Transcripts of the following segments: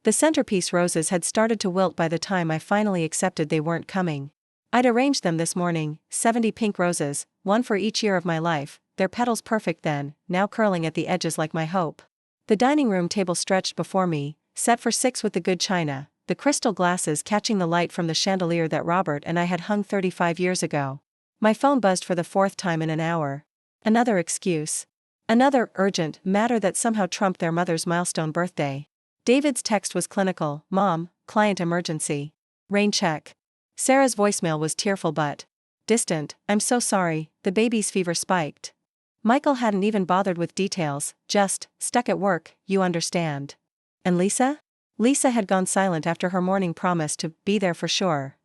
The centerpiece roses had started to wilt by the time I finally accepted they weren't coming. I'd arranged them this morning, 70 pink roses, one for each year of my life, their petals perfect then, now curling at the edges like my hope. The dining room table stretched before me, set for 6 with the good china, the crystal glasses catching the light from the chandelier that Robert and I had hung 35 years ago. My phone buzzed for the 4th time in an hour. Another excuse. Another urgent matter that somehow trumped their mother's milestone birthday. David's text was clinical: "Mom, client emergency. Rain check." Sarah's voicemail was tearful but distant: "I'm so sorry, the baby's fever spiked." Michael hadn't even bothered with details, just, "Stuck at work, you understand." And Lisa? Lisa had gone silent after her morning promise to be there for sure.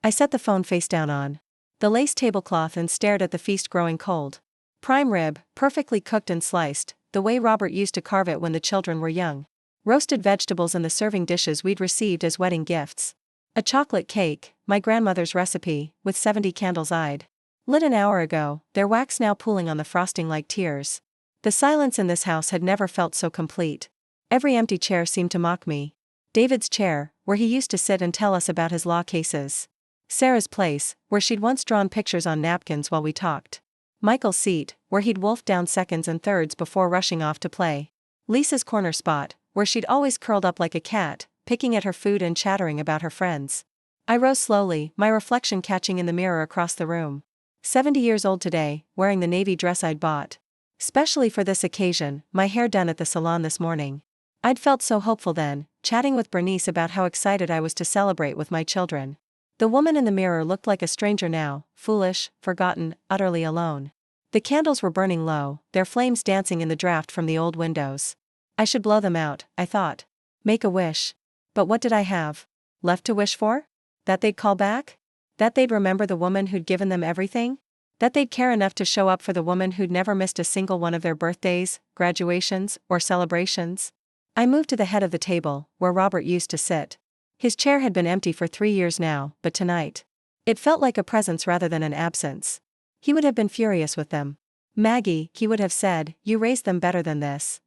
I set the phone face down on the lace tablecloth and stared at the feast growing cold. Prime rib, perfectly cooked and sliced, the way Robert used to carve it when the children were young. Roasted vegetables in the serving dishes we'd received as wedding gifts. A chocolate cake, my grandmother's recipe, with 70 candles I'd lit an hour ago, their wax now pooling on the frosting like tears. The silence in this house had never felt so complete. Every empty chair seemed to mock me. David's chair, where he used to sit and tell us about his law cases. Sarah's place, where she'd once drawn pictures on napkins while we talked. Michael's seat, where he'd wolfed down seconds and thirds before rushing off to play. Lisa's corner spot, where she'd always curled up like a cat, picking at her food and chattering about her friends. I rose slowly, my reflection catching in the mirror across the room. 70 years old today, wearing the navy dress I'd bought specially for this occasion, my hair done at the salon this morning. I'd felt so hopeful then, chatting with Bernice about how excited I was to celebrate with my children. The woman in the mirror looked like a stranger now, foolish, forgotten, utterly alone. The candles were burning low, their flames dancing in the draft from the old windows. I should blow them out, I thought. Make a wish. But what did I have left to wish for? That they'd call back? That they'd remember the woman who'd given them everything? That they'd care enough to show up for the woman who'd never missed a single one of their birthdays, graduations, or celebrations? I moved to the head of the table, where Robert used to sit. His chair had been empty for 3 years now, but tonight it felt like a presence rather than an absence. He would have been furious with them. "Maggie," he would have said, "you raised them better than this."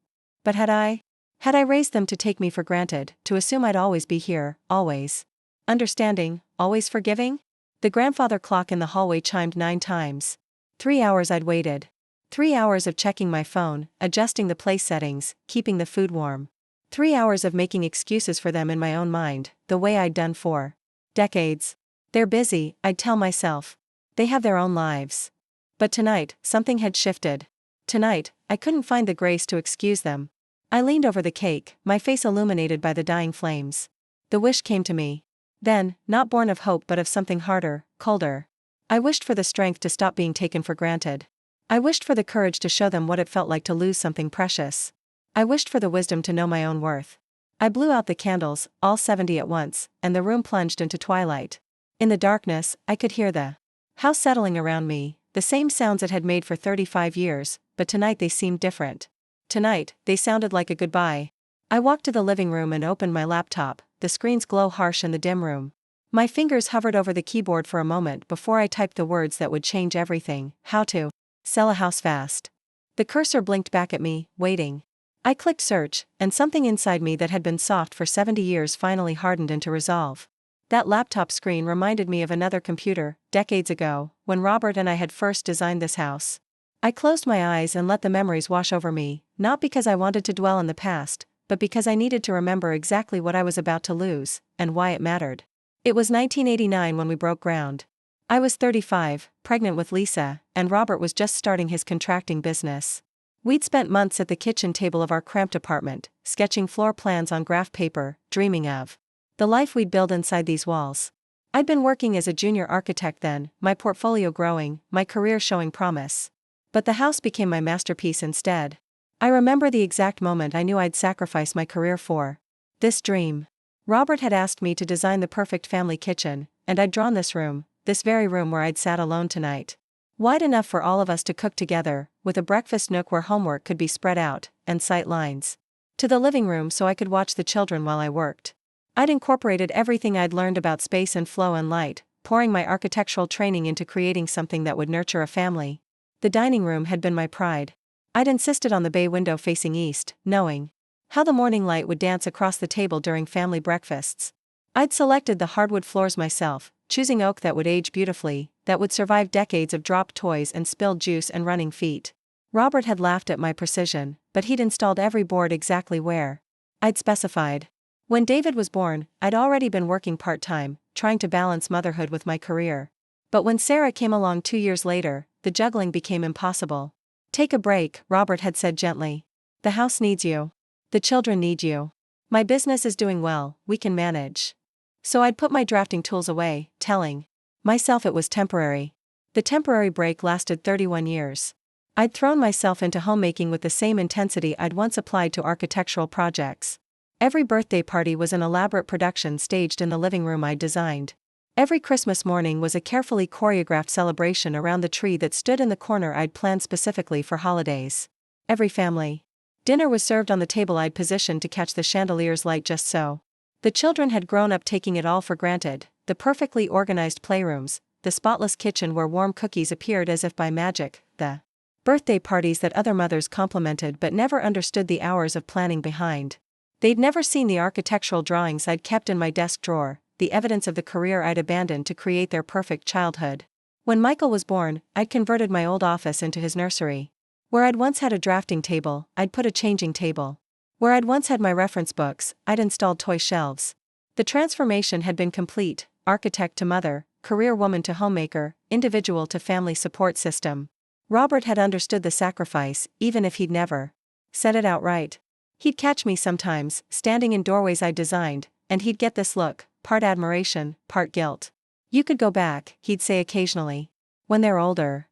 But had I? Had I raised them to take me for granted, to assume I'd always be here, always understanding, always forgiving? The grandfather clock in the hallway chimed 9 times. 3 hours I'd waited. 3 hours of checking my phone, adjusting the place settings, keeping the food warm. 3 hours of making excuses for them in my own mind, the way I'd done for decades. They're busy, I'd tell myself. They have their own lives. But tonight, something had shifted. Tonight, I couldn't find the grace to excuse them. I leaned over the cake, my face illuminated by the dying flames. The wish came to me. Then, not born of hope but of something harder, colder. I wished for the strength to stop being taken for granted. I wished for the courage to show them what it felt like to lose something precious. I wished for the wisdom to know my own worth. I blew out the candles, all 70 at once, and the room plunged into twilight. In the darkness, I could hear the house settling around me, the same sounds it had made for 35 years, but tonight they seemed different. Tonight, they sounded like a goodbye. I walked to the living room and opened my laptop, the screen's glow harsh in the dim room. My fingers hovered over the keyboard for a moment before I typed the words that would change everything: how to sell a house fast. The cursor blinked back at me, waiting. I clicked search, and something inside me that had been soft for 70 years finally hardened into resolve. That laptop screen reminded me of another computer, decades ago, when Robert and I had first designed this house. I closed my eyes and let the memories wash over me, not because I wanted to dwell in the past, but because I needed to remember exactly what I was about to lose, and why it mattered. It was 1989 when we broke ground. I was 35, pregnant with Lisa, and Robert was just starting his contracting business. We'd spent months at the kitchen table of our cramped apartment, sketching floor plans on graph paper, dreaming of the life we'd build inside these walls. I'd been working as a junior architect then, my portfolio growing, my career showing promise. But the house became my masterpiece instead. I remember the exact moment I knew I'd sacrifice my career for this dream. Robert had asked me to design the perfect family kitchen, and I'd drawn this room, this very room where I'd sat alone tonight. Wide enough for all of us to cook together, with a breakfast nook where homework could be spread out, and sight lines to the living room so I could watch the children while I worked. I'd incorporated everything I'd learned about space and flow and light, pouring my architectural training into creating something that would nurture a family. The dining room had been my pride. I'd insisted on the bay window facing east, knowing How the morning light would dance across the table during family breakfasts. I'd selected the hardwood floors myself, choosing oak that would age beautifully, that would survive decades of dropped toys and spilled juice and running feet. Robert had laughed at my precision, but he'd installed every board exactly where I'd specified. When David was born, I'd already been working part-time, trying to balance motherhood with my career. But when Sarah came along 2 years later, the juggling became impossible. Take a break, Robert had said gently. The house needs you. The children need you. My business is doing well, we can manage. So I'd put my drafting tools away, telling myself it was temporary. The temporary break lasted 31 years. I'd thrown myself into homemaking with the same intensity I'd once applied to architectural projects. Every birthday party was an elaborate production staged in the living room I'd designed. Every Christmas morning was a carefully choreographed celebration around the tree that stood in the corner I'd planned specifically for holidays. Every family dinner was served on the table I'd positioned to catch the chandelier's light just so. The children had grown up taking it all for granted, the perfectly organized playrooms, the spotless kitchen where warm cookies appeared as if by magic, the birthday parties that other mothers complimented but never understood the hours of planning behind. They'd never seen the architectural drawings I'd kept in my desk drawer, the evidence of the career I'd abandoned to create their perfect childhood. When Michael was born, I'd converted my old office into his nursery. Where I'd once had a drafting table, I'd put a changing table. Where I'd once had my reference books, I'd installed toy shelves. The transformation had been complete, architect to mother, career woman to homemaker, individual to family support system. Robert had understood the sacrifice, even if he'd never said it outright. He'd catch me sometimes, standing in doorways I'd designed, and he'd get this look, part admiration, part guilt. You could go back, he'd say occasionally. When they're older.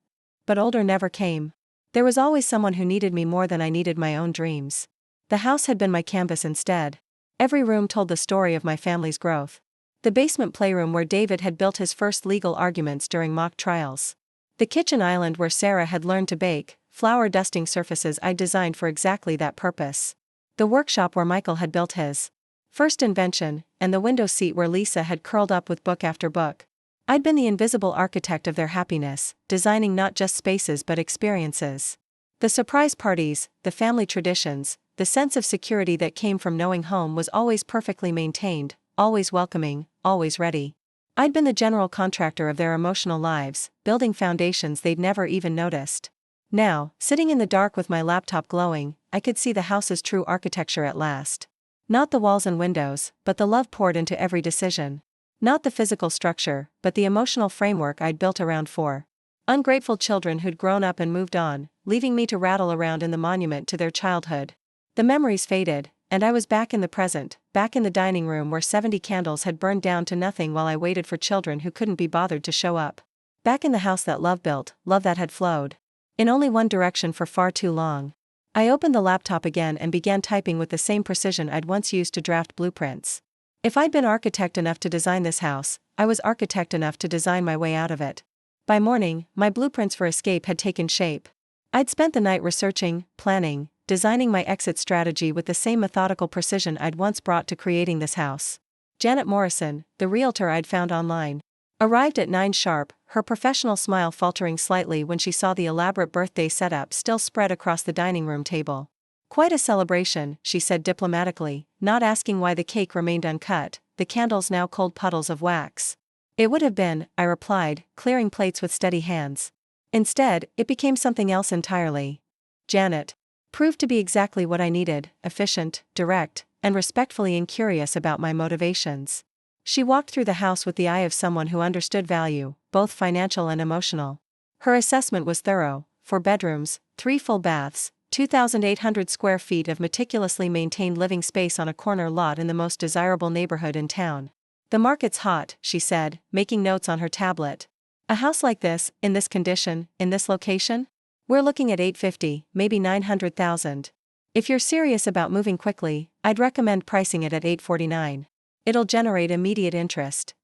But older never came. There was always someone who needed me more than I needed my own dreams. The house had been my canvas instead. Every room told the story of my family's growth. The basement playroom where David had built his first legal arguments during mock trials. The kitchen island where Sarah had learned to bake, flour dusting surfaces I'd designed for exactly that purpose. The workshop where Michael had built his first invention, and the window seat where Lisa had curled up with book after book. I'd been the invisible architect of their happiness, designing not just spaces but experiences. The surprise parties, the family traditions, the sense of security that came from knowing home was always perfectly maintained, always welcoming, always ready. I'd been the general contractor of their emotional lives, building foundations they'd never even noticed. Now, sitting in the dark with my laptop glowing, I could see the house's true architecture at last. Not the walls and windows, but the love poured into every decision. Not the physical structure, but the emotional framework I'd built around four ungrateful children who'd grown up and moved on, leaving me to rattle around in the monument to their childhood. The memories faded, and I was back in the present, back in the dining room where 70 candles had burned down to nothing while I waited for children who couldn't be bothered to show up. Back in the house that love built, love that had flowed in only one direction for far too long. I opened the laptop again and began typing with the same precision I'd once used to draft blueprints. If I'd been architect enough to design this house, I was architect enough to design my way out of it. By morning, my blueprints for escape had taken shape. I'd spent the night researching, planning, designing my exit strategy with the same methodical precision I'd once brought to creating this house. Janet Morrison, the realtor I'd found online, arrived at 9 sharp, her professional smile faltering slightly when she saw the elaborate birthday setup still spread across the dining room table. Quite a celebration, she said diplomatically, not asking why the cake remained uncut, the candles now cold puddles of wax. It would have been, I replied, clearing plates with steady hands. Instead, it became something else entirely. Janet proved to be exactly what I needed, efficient, direct, and respectfully incurious about my motivations. She walked through the house with the eye of someone who understood value, both financial and emotional. Her assessment was thorough: 4 bedrooms, 3 full baths, 2,800 square feet of meticulously maintained living space on a corner lot in the most desirable neighborhood in town. The market's hot, she said, making notes on her tablet. A house like this, in this condition, in this location? We're looking at $850, maybe $900,000. If you're serious about moving quickly, I'd recommend pricing it at $849. It'll generate immediate interest.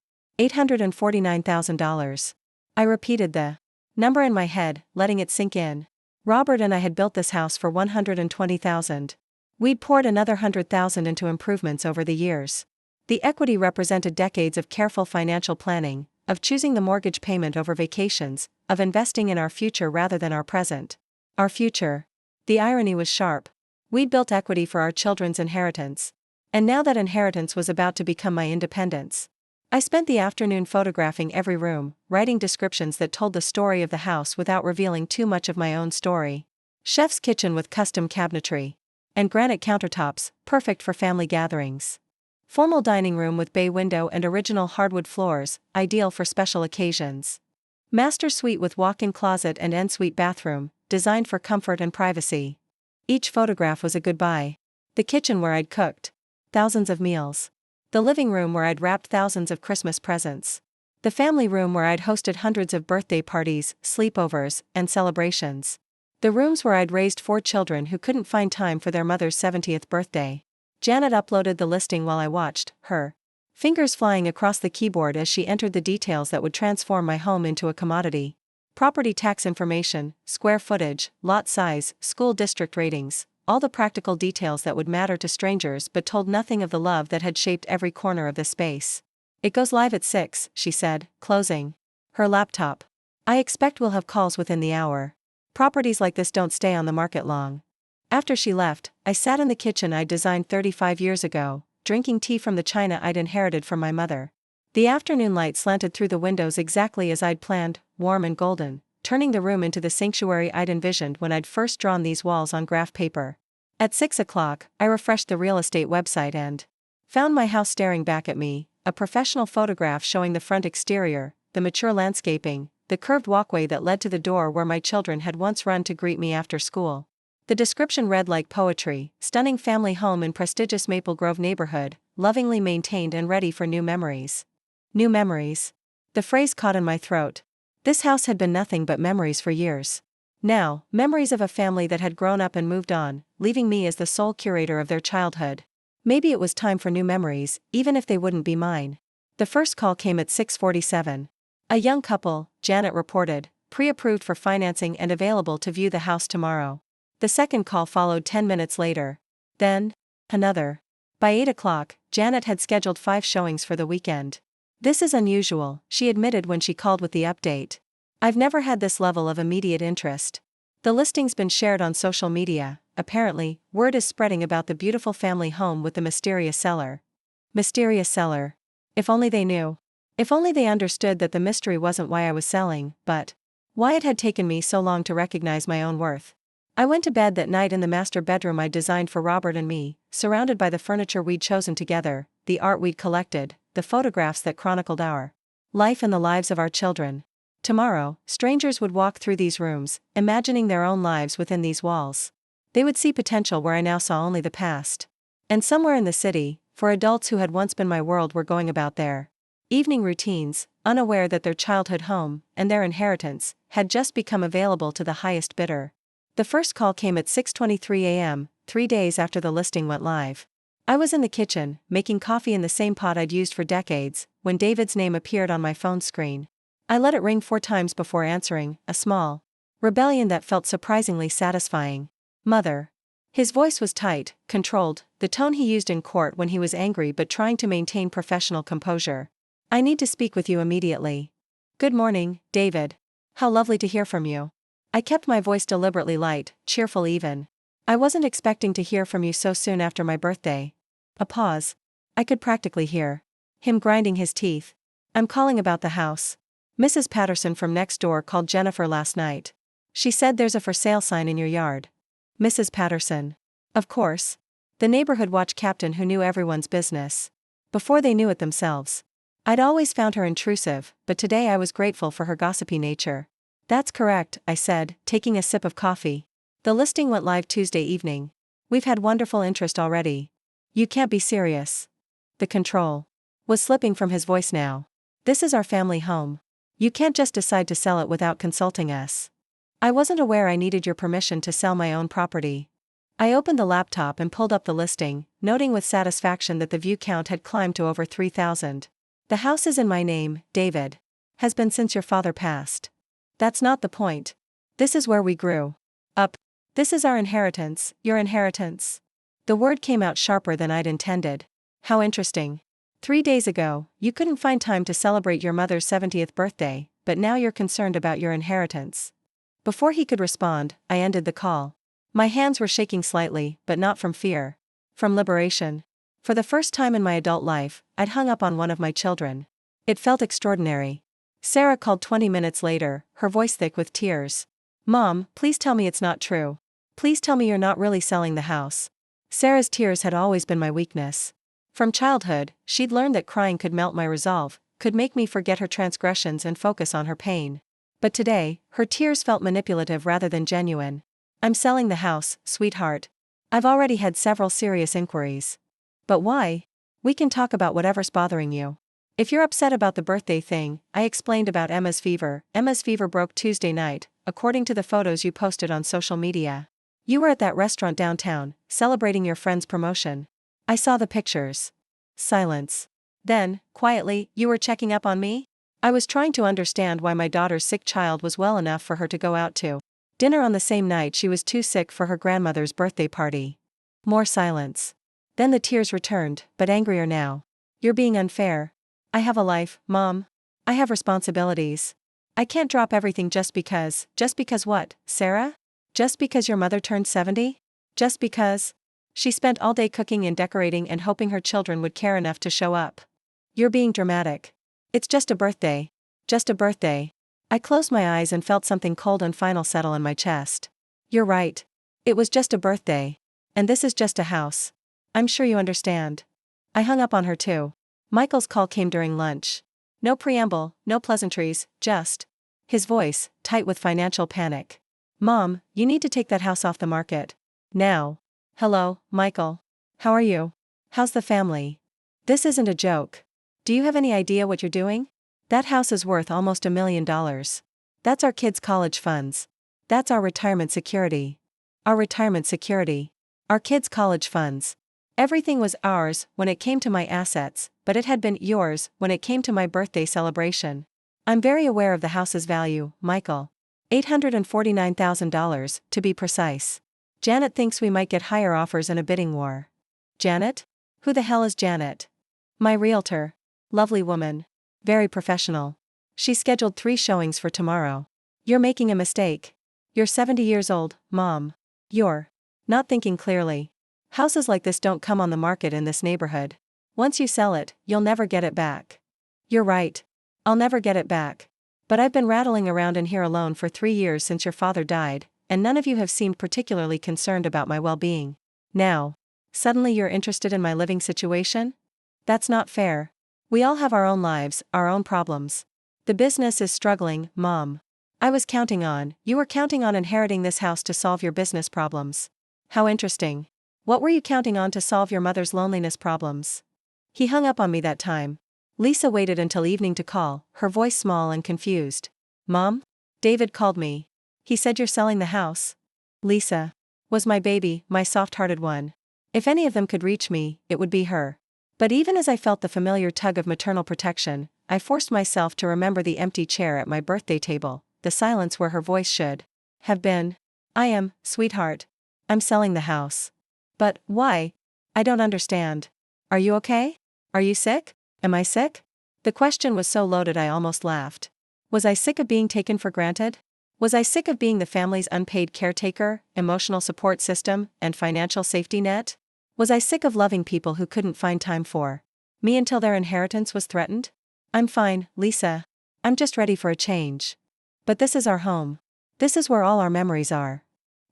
$849,000. I repeated the number in my head, letting it sink in. Robert and I had built this house for $120,000. We'd poured another $100,000 into improvements over the years. The equity represented decades of careful financial planning, of choosing the mortgage payment over vacations, of investing in our future rather than our present. Our future. The irony was sharp. We'd built equity for our children's inheritance. And now that inheritance was about to become my independence. I spent the afternoon photographing every room, writing descriptions that told the story of the house without revealing too much of my own story. Chef's kitchen with custom cabinetry. And granite countertops, perfect for family gatherings. Formal dining room with bay window and original hardwood floors, ideal for special occasions. Master suite with walk-in closet and ensuite bathroom, designed for comfort and privacy. Each photograph was a goodbye. The kitchen where I'd cooked thousands of meals. The living room where I'd wrapped thousands of Christmas presents. The family room where I'd hosted hundreds of birthday parties, sleepovers, and celebrations. The rooms where I'd raised 4 children who couldn't find time for their mother's 70th birthday. Janet uploaded the listing while I watched, her fingers flying across the keyboard as she entered the details that would transform my home into a commodity. Property tax information, square footage, lot size, school district ratings, all the practical details that would matter to strangers but told nothing of the love that had shaped every corner of the space. It goes live at 6, she said, closing her laptop. I expect we'll have calls within the hour. Properties like this don't stay on the market long. After she left, I sat in the kitchen I'd designed 35 years ago, drinking tea from the china I'd inherited from my mother. The afternoon light slanted through the windows exactly as I'd planned, warm and golden, turning the room into the sanctuary I'd envisioned when I'd first drawn these walls on graph paper. At 6 o'clock, I refreshed the real estate website and found my house staring back at me, a professional photograph showing the front exterior, the mature landscaping, the curved walkway that led to the door where my children had once run to greet me after school. The description read like poetry: stunning family home in prestigious Maple Grove neighborhood, lovingly maintained and ready for new memories. New memories. The phrase caught in my throat. This house had been nothing but memories for years. Now, memories of a family that had grown up and moved on, leaving me as the sole curator of their childhood. Maybe it was time for new memories, even if they wouldn't be mine. The first call came at 6:47. A young couple, Janet reported, pre-approved for financing and available to view the house tomorrow. The second call followed 10 minutes later. Then, another. By 8 o'clock, Janet had scheduled 5 showings for the weekend. This is unusual, she admitted when she called with the update. I've never had this level of immediate interest. The listing's been shared on social media. Apparently, word is spreading about the beautiful family home with the mysterious seller. Mysterious seller. If only they knew. If only they understood that the mystery wasn't why I was selling, but why it had taken me so long to recognize my own worth. I went to bed that night in the master bedroom I'd designed for Robert and me, surrounded by the furniture we'd chosen together, the art we'd collected, the photographs that chronicled our life and the lives of our children. Tomorrow, strangers would walk through these rooms, imagining their own lives within these walls. They would see potential where I now saw only the past. And somewhere in the city, for adults who had once been my world were going about their evening routines, unaware that their childhood home, and their inheritance, had just become available to the highest bidder. The first call came at 6:23 a.m., 3 days after the listing went live. I was in the kitchen, making coffee in the same pot I'd used for decades, when David's name appeared on my phone screen. I let it ring 4 times before answering, a small rebellion that felt surprisingly satisfying. Mother. His voice was tight, controlled, the tone he used in court when he was angry but trying to maintain professional composure. I need to speak with you immediately. Good morning, David. How lovely to hear from you. I kept my voice deliberately light, cheerful even. I wasn't expecting to hear from you so soon after my birthday. A pause. I could practically hear him grinding his teeth. I'm calling about the house. Mrs. Patterson from next door called Jennifer last night. She said there's a for sale sign in your yard. Mrs. Patterson. Of course. The neighborhood watch captain who knew everyone's business. Before they knew it themselves. I'd always found her intrusive, but today I was grateful for her gossipy nature. That's correct, I said, taking a sip of coffee. The listing went live Tuesday evening. We've had wonderful interest already. You can't be serious. The control was slipping from his voice now. This is our family home. You can't just decide to sell it without consulting us. I wasn't aware I needed your permission to sell my own property. I opened the laptop and pulled up the listing, noting with satisfaction that the view count had climbed to over 3,000. The house is in my name, David. Has been since your father passed. That's not the point. This is where we grew up. This is our inheritance, your inheritance. The word came out sharper than I'd intended. How interesting. 3 days ago, you couldn't find time to celebrate your mother's 70th birthday, but now you're concerned about your inheritance. Before he could respond, I ended the call. My hands were shaking slightly, but not from fear. From liberation. For the first time in my adult life, I'd hung up on one of my children. It felt extraordinary. Sarah called 20 minutes later, her voice thick with tears. "Mom, please tell me it's not true. Please tell me you're not really selling the house." Sarah's tears had always been my weakness. From childhood, she'd learned that crying could melt my resolve, could make me forget her transgressions and focus on her pain. But today, her tears felt manipulative rather than genuine. "I'm selling the house, sweetheart. I've already had several serious inquiries." "But why?" "We can talk about whatever's bothering you. If you're upset about the birthday thing," I explained about Emma's fever. "Emma's fever broke Tuesday night, according to the photos you posted on social media. You were at that restaurant downtown, celebrating your friend's promotion. I saw the pictures." Silence. Then, quietly, "You were checking up on me?" I was trying to understand why my daughter's sick child was well enough for her to go out to dinner on the same night she was too sick for her grandmother's birthday party. More silence. Then the tears returned, but angrier now. "You're being unfair. I have a life, Mom. I have responsibilities. I can't drop everything just because." "Just because what, Sarah? Just because your mother turned 70? Just because?" She spent all day cooking and decorating and hoping her children would care enough to show up. "You're being dramatic. It's just a birthday. Just a birthday." I closed my eyes and felt something cold and final settle in my chest. "You're right. It was just a birthday. And this is just a house. I'm sure you understand." I hung up on her too. Michael's call came during lunch. No preamble, no pleasantries, just his voice, tight with financial panic. "Mom, you need to take that house off the market. Now." "Hello, Michael. How are you? How's the family? This isn't a joke. Do you have any idea what you're doing? That house is worth almost $1 million. That's our kids' college funds. That's our retirement security. Our retirement security. Our kids' college funds. Everything was ours when it came to my assets, but it had been yours when it came to my birthday celebration. I'm very aware of the house's value, Michael. $849,000, to be precise. Janet thinks we might get higher offers in a bidding war." "Janet? Who the hell is Janet?" "My realtor. Lovely woman. Very professional. She scheduled 3 showings for tomorrow." "You're making a mistake. You're 70 years old, Mom. You're not thinking clearly. Houses like this don't come on the market in this neighborhood. Once you sell it, you'll never get it back." "You're right. I'll never get it back. But I've been rattling around in here alone for 3 years since your father died, and none of you have seemed particularly concerned about my well-being. Now, suddenly you're interested in my living situation? That's not fair. We all have our own lives, our own problems. The business is struggling, Mom. You were counting on inheriting this house to solve your business problems. How interesting. What were you counting on to solve your mother's loneliness problems?" He hung up on me that time. Lisa waited until evening to call, her voice small and confused. "Mom? David called me. He said you're selling the house." Lisa was my baby, my soft-hearted one. If any of them could reach me, it would be her. But even as I felt the familiar tug of maternal protection, I forced myself to remember the empty chair at my birthday table, the silence where her voice should have been. "I am, sweetheart. I'm selling the house." "But, why? I don't understand. Are you okay? Are you sick? Am I sick?" The question was so loaded I almost laughed. Was I sick of being taken for granted? Was I sick of being the family's unpaid caretaker, emotional support system, and financial safety net? Was I sick of loving people who couldn't find time for me until their inheritance was threatened? "I'm fine, Lisa. I'm just ready for a change. But this is our home. This is where all our memories are.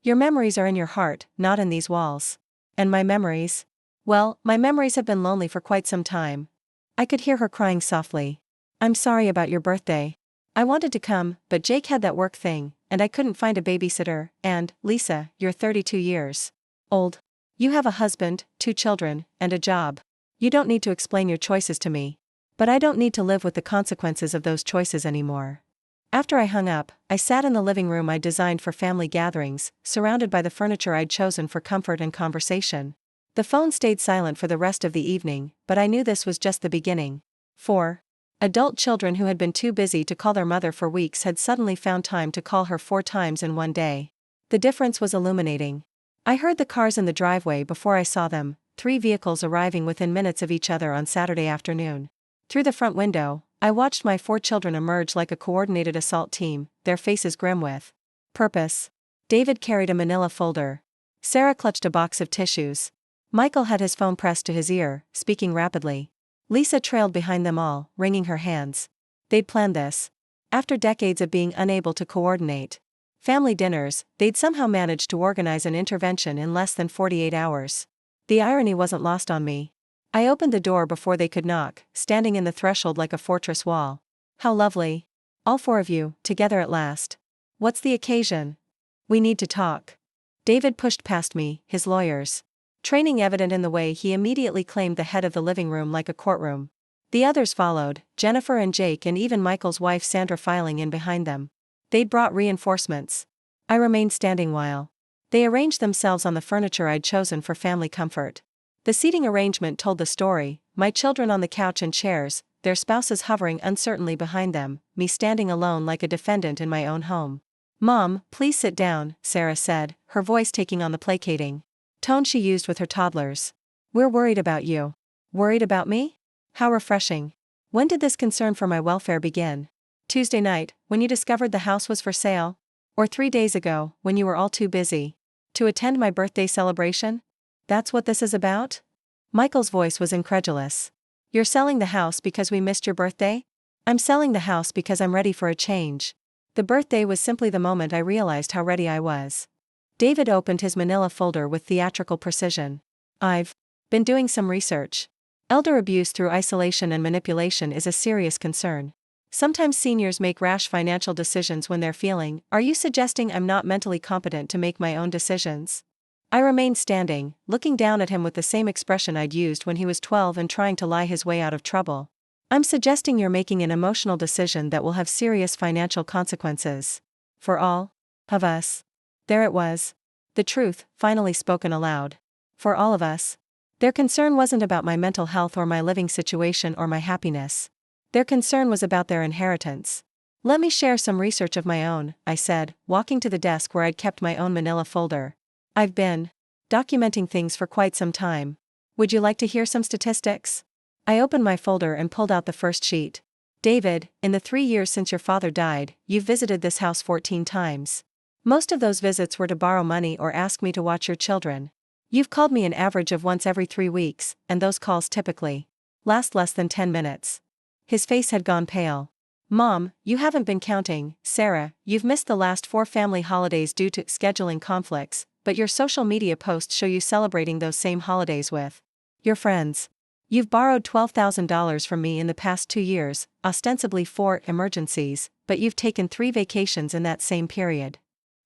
Your memories are in your heart, not in these walls. And my memories? Well, my memories have been lonely for quite some time." I could hear her crying softly. "I'm sorry about your birthday. I wanted to come, but Jake had that work thing, and I couldn't find a babysitter, and, Lisa, you're 32 years old. You have a husband, 2 children, and a job. You don't need to explain your choices to me. But I don't need to live with the consequences of those choices anymore." After I hung up, I sat in the living room I'd designed for family gatherings, surrounded by the furniture I'd chosen for comfort and conversation. The phone stayed silent for the rest of the evening, but I knew this was just the beginning. 4 adult children who had been too busy to call their mother for weeks had suddenly found time to call her 4 times in one day. The difference was illuminating. I heard the cars in the driveway before I saw them, 3 vehicles arriving within minutes of each other on Saturday afternoon. Through the front window, I watched my 4 children emerge like a coordinated assault team, their faces grim with purpose. David carried a manila folder, Sarah clutched a box of tissues. Michael had his phone pressed to his ear, speaking rapidly. Lisa trailed behind them all, wringing her hands. They'd planned this. After decades of being unable to coordinate family dinners, they'd somehow managed to organize an intervention in less than 48 hours. The irony wasn't lost on me. I opened the door before they could knock, standing in the threshold like a fortress wall. How lovely. All four of you, together at last. What's the occasion? We need to talk. David pushed past me, his lawyers training evident in the way he immediately claimed the head of the living room like a courtroom. The others followed, Jennifer and Jake and even Michael's wife Sandra filing in behind them. They'd brought reinforcements. I remained standing while they arranged themselves on the furniture I'd chosen for family comfort. The seating arrangement told the story, my children on the couch and chairs, their spouses hovering uncertainly behind them, me standing alone like a defendant in my own home. Mom, please sit down, Sarah said, her voice taking on the placating tone she used with her toddlers. We're worried about you. Worried about me? How refreshing. When did this concern for my welfare begin? Tuesday night, when you discovered the house was for sale? Or 3 days ago, when you were all too busy to attend my birthday celebration? That's what this is about? Michael's voice was incredulous. You're selling the house because we missed your birthday? I'm selling the house because I'm ready for a change. The birthday was simply the moment I realized how ready I was. David opened his manila folder with theatrical precision. I've been doing some research. Elder abuse through isolation and manipulation is a serious concern. Sometimes seniors make rash financial decisions when they're feeling, are you suggesting I'm not mentally competent to make my own decisions? I remained standing, looking down at him with the same expression I'd used when he was 12 and trying to lie his way out of trouble. I'm suggesting you're making an emotional decision that will have serious financial consequences. For all of us. There it was. The truth, finally spoken aloud. For all of us. Their concern wasn't about my mental health or my living situation or my happiness. Their concern was about their inheritance. Let me share some research of my own, I said, walking to the desk where I'd kept my own manila folder. I've been documenting things for quite some time. Would you like to hear some statistics? I opened my folder and pulled out the first sheet. David, in the 3 years since your father died, you've visited this house 14 times. Most of those visits were to borrow money or ask me to watch your children. You've called me an average of once every 3 weeks, and those calls typically last less than 10 minutes. His face had gone pale. Mom, you haven't been counting. Sarah, you've missed the last 4 family holidays due to scheduling conflicts, but your social media posts show you celebrating those same holidays with your friends. You've borrowed $12,000 from me in the past 2 years, ostensibly for emergencies, but you've taken 3 vacations in that same period.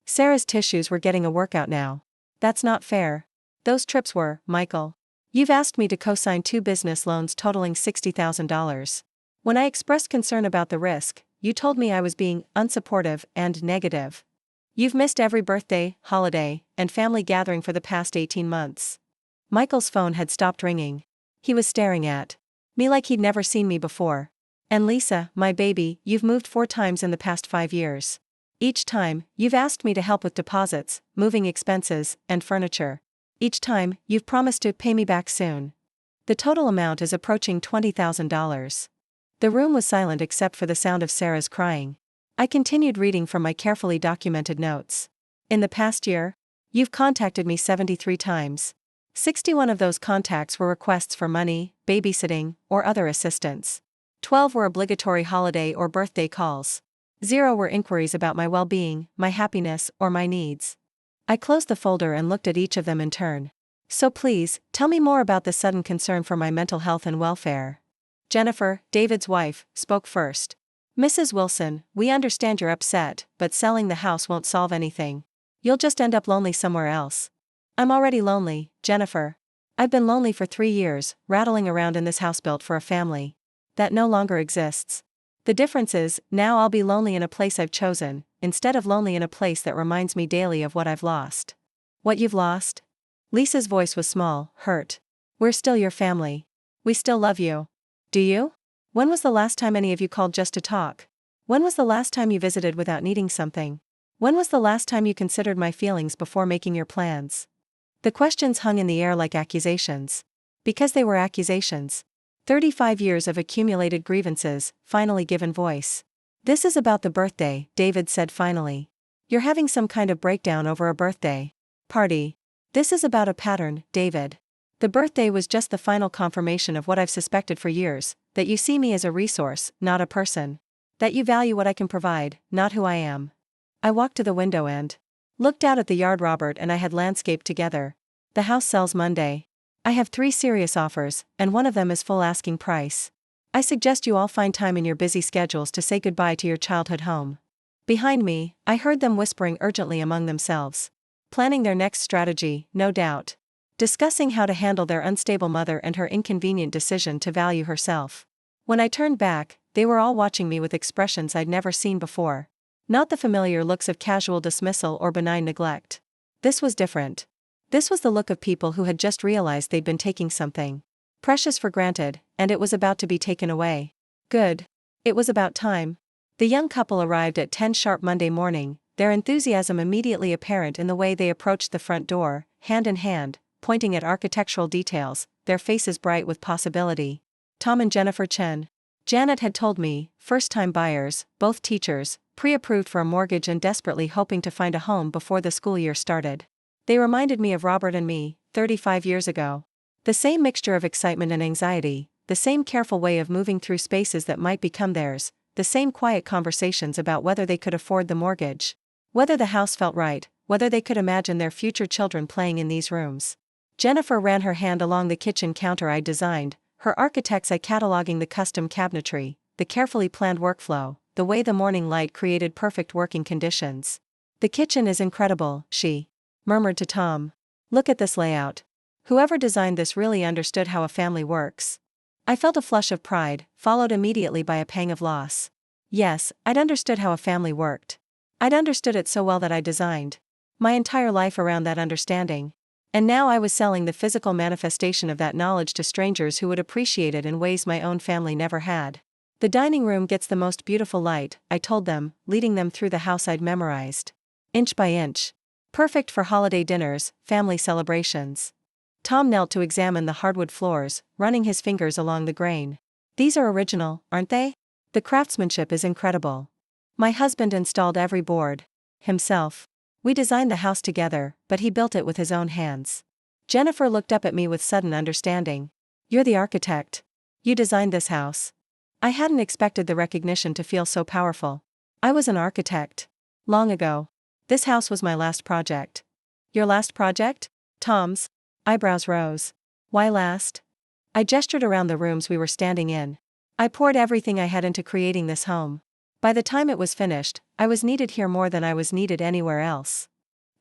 Sarah's tissues were getting a workout now. That's not fair. Those trips were, Michael. You've asked me to co-sign 2 business loans totaling $60,000. When I expressed concern about the risk, you told me I was being unsupportive and negative. You've missed every birthday, holiday, and family gathering for the past 18 months. Michael's phone had stopped ringing. He was staring at me like he'd never seen me before. And Lisa, my baby, you've moved 4 times in the past 5 years. Each time, you've asked me to help with deposits, moving expenses, and furniture. Each time, you've promised to pay me back soon. The total amount is approaching $20,000. The room was silent except for the sound of Sarah's crying. I continued reading from my carefully documented notes. In the past year, you've contacted me 73 times. 61 of those contacts were requests for money, babysitting, or other assistance. 12 were obligatory holiday or birthday calls. 0 were inquiries about my well-being, my happiness, or my needs. I closed the folder and looked at each of them in turn. So please, tell me more about the sudden concern for my mental health and welfare. Jennifer, David's wife, spoke first. Mrs. Wilson, we understand you're upset, but selling the house won't solve anything. You'll just end up lonely somewhere else. I'm already lonely, Jennifer. I've been lonely for 3 years, rattling around in this house built for a family that no longer exists. The difference is, now I'll be lonely in a place I've chosen, instead of lonely in a place that reminds me daily of what I've lost. What you've lost? Lisa's voice was small, hurt. We're still your family. We still love you. Do you? When was the last time any of you called just to talk? When was the last time you visited without needing something? When was the last time you considered my feelings before making your plans? The questions hung in the air like accusations. Because they were accusations. 35 years of accumulated grievances, finally given voice. This is about the birthday, David said finally. You're having some kind of breakdown over a birthday party. This is about a pattern, David. The birthday was just the final confirmation of what I've suspected for years, that you see me as a resource, not a person. That you value what I can provide, not who I am. I walked to the window and looked out at the yard Robert and I had landscaped together. The house sells Monday. I have 3 serious offers, and one of them is full asking price. I suggest you all find time in your busy schedules to say goodbye to your childhood home. Behind me, I heard them whispering urgently among themselves. Planning their next strategy, no doubt. Discussing how to handle their unstable mother and her inconvenient decision to value herself. When I turned back, they were all watching me with expressions I'd never seen before. Not the familiar looks of casual dismissal or benign neglect. This was different. This was the look of people who had just realized they'd been taking something precious for granted, and it was about to be taken away. Good. It was about time. The young couple arrived at 10 sharp Monday morning, their enthusiasm immediately apparent in the way they approached the front door, hand in hand, pointing at architectural details, their faces bright with possibility. Tom and Jennifer Chen. Janet had told me, first-time buyers, both teachers, pre-approved for a mortgage and desperately hoping to find a home before the school year started. They reminded me of Robert and me, 35 years ago. The same mixture of excitement and anxiety, the same careful way of moving through spaces that might become theirs, the same quiet conversations about whether they could afford the mortgage, whether the house felt right, whether they could imagine their future children playing in these rooms. Jennifer ran her hand along the kitchen counter I designed, her architect's eye cataloging the custom cabinetry, the carefully planned workflow, the way the morning light created perfect working conditions. The kitchen is incredible, she murmured to Tom. Look at this layout. Whoever designed this really understood how a family works. I felt a flush of pride, followed immediately by a pang of loss. Yes, I'd understood how a family worked. I'd understood it so well that I designed my entire life around that understanding. And now I was selling the physical manifestation of that knowledge to strangers who would appreciate it in ways my own family never had. The dining room gets the most beautiful light, I told them, leading them through the house I'd memorized. Inch by inch. Perfect for holiday dinners, family celebrations. Tom knelt to examine the hardwood floors, running his fingers along the grain. These are original, aren't they? The craftsmanship is incredible. My husband installed every board himself. We designed the house together, but he built it with his own hands. Jennifer looked up at me with sudden understanding. You're the architect. You designed this house. I hadn't expected the recognition to feel so powerful. I was an architect. Long ago. This house was my last project. Your last project? Tom's eyebrows rose. Why last? I gestured around the rooms we were standing in. I poured everything I had into creating this home. By the time it was finished, I was needed here more than I was needed anywhere else.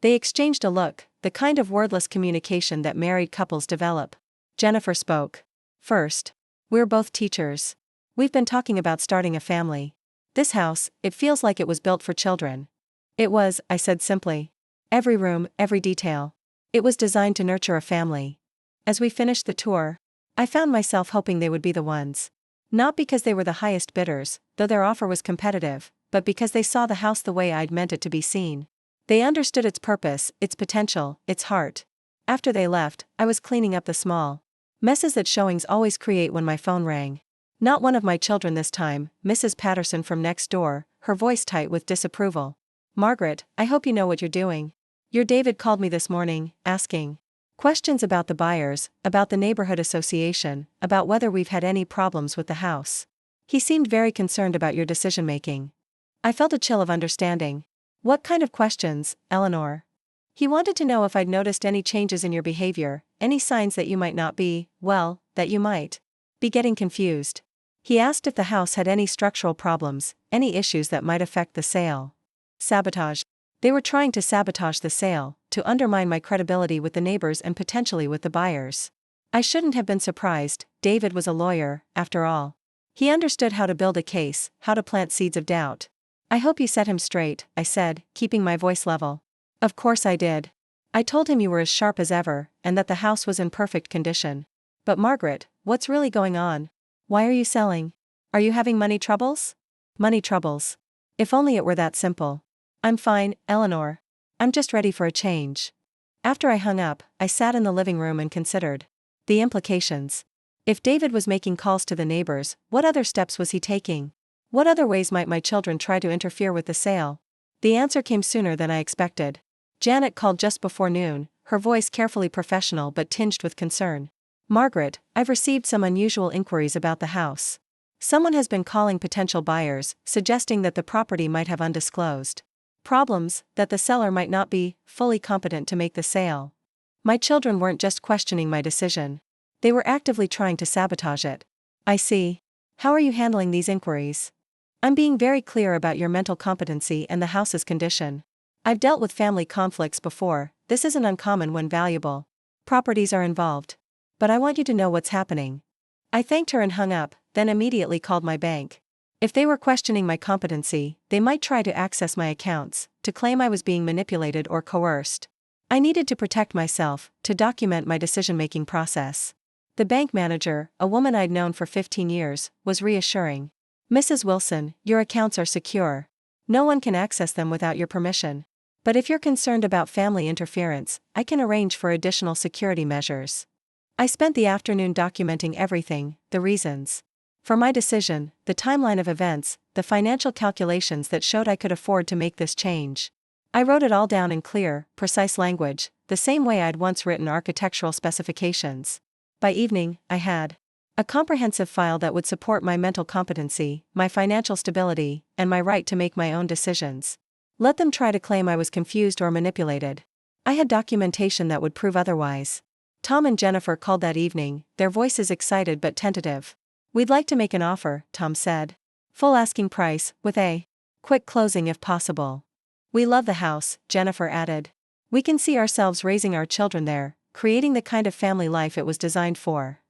They exchanged a look, the kind of wordless communication that married couples develop. Jennifer spoke. First. We're both teachers. We've been talking about starting a family. This house, it feels like it was built for children. It was, I said simply. Every room, every detail. It was designed to nurture a family. As we finished the tour, I found myself hoping they would be the ones. Not because they were the highest bidders, though their offer was competitive, but because they saw the house the way I'd meant it to be seen. They understood its purpose, its potential, its heart. After they left, I was cleaning up the small messes that showings always create when my phone rang. Not one of my children this time, Mrs. Patterson from next door, her voice tight with disapproval. Margaret, I hope you know what you're doing. Your David called me this morning, asking questions about the buyers, about the neighborhood association, about whether we've had any problems with the house. He seemed very concerned about your decision-making. I felt a chill of understanding. What kind of questions, Eleanor? He wanted to know if I'd noticed any changes in your behavior, any signs that you might not be, well, that you might be getting confused. He asked if the house had any structural problems, any issues that might affect the sale. Sabotage. They were trying to sabotage the sale, to undermine my credibility with the neighbors and potentially with the buyers. I shouldn't have been surprised, David was a lawyer, after all. He understood how to build a case, how to plant seeds of doubt. I hope you set him straight, I said, keeping my voice level. Of course I did. I told him you were as sharp as ever, and that the house was in perfect condition. But Margaret, what's really going on? Why are you selling? Are you having money troubles? Money troubles. If only it were that simple. I'm fine, Eleanor. I'm just ready for a change. After I hung up, I sat in the living room and considered the implications. If David was making calls to the neighbors, what other steps was he taking? What other ways might my children try to interfere with the sale? The answer came sooner than I expected. Janet called just before noon, her voice carefully professional but tinged with concern. "Margaret, I've received some unusual inquiries about the house. Someone has been calling potential buyers, suggesting that the property might have undisclosed problems, that the seller might not be fully competent to make the sale. My children weren't just questioning my decision. They were actively trying to sabotage it." "I see. How are you handling these inquiries?" "I'm being very clear about your mental competency and the house's condition. I've dealt with family conflicts before, this isn't uncommon when valuable properties are involved. But I want you to know what's happening." I thanked her and hung up, then immediately called my bank. If they were questioning my competency, they might try to access my accounts, to claim I was being manipulated or coerced. I needed to protect myself, to document my decision-making process. The bank manager, a woman I'd known for 15 years, was reassuring. "Mrs. Wilson, your accounts are secure. No one can access them without your permission. But if you're concerned about family interference, I can arrange for additional security measures." I spent the afternoon documenting everything, the reasons for my decision, the timeline of events, the financial calculations that showed I could afford to make this change. I wrote it all down in clear, precise language, the same way I'd once written architectural specifications. By evening, I had a comprehensive file that would support my mental competency, my financial stability, and my right to make my own decisions. Let them try to claim I was confused or manipulated. I had documentation that would prove otherwise. Tom and Jennifer called that evening, their voices excited but tentative. "We'd like to make an offer," Tom said. "Full asking price, with a quick closing if possible." "We love the house," Jennifer added. "We can see ourselves raising our children there, creating the kind of family life it was designed for."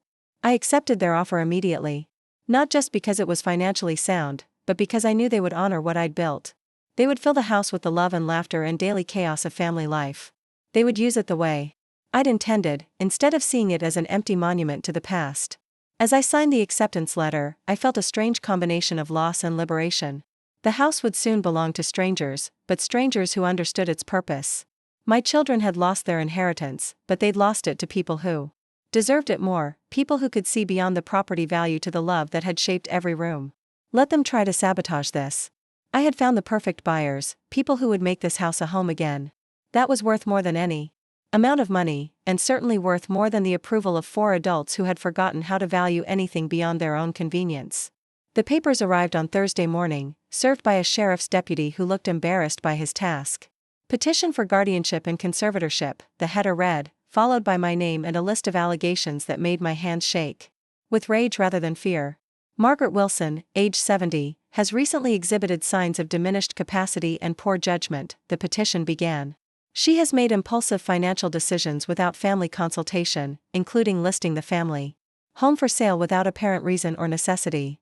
I accepted their offer immediately. Not just because it was financially sound, but because I knew they would honor what I'd built. They would fill the house with the love and laughter and daily chaos of family life. They would use it the way I'd intended, instead of seeing it as an empty monument to the past. As I signed the acceptance letter, I felt a strange combination of loss and liberation. The house would soon belong to strangers, but strangers who understood its purpose. My children had lost their inheritance, but they'd lost it to people who deserved it more, people who could see beyond the property value to the love that had shaped every room. Let them try to sabotage this. I had found the perfect buyers, people who would make this house a home again. That was worth more than any amount of money, and certainly worth more than the approval of 4 adults who had forgotten how to value anything beyond their own convenience. The papers arrived on Thursday morning, served by a sheriff's deputy who looked embarrassed by his task. "Petition for guardianship and conservatorship," the header read, followed by my name and a list of allegations that made my hands shake with rage rather than fear. "Margaret Wilson, age 70, has recently exhibited signs of diminished capacity and poor judgment," the petition began. "She has made impulsive financial decisions without family consultation, including listing the family home for sale without apparent reason or necessity.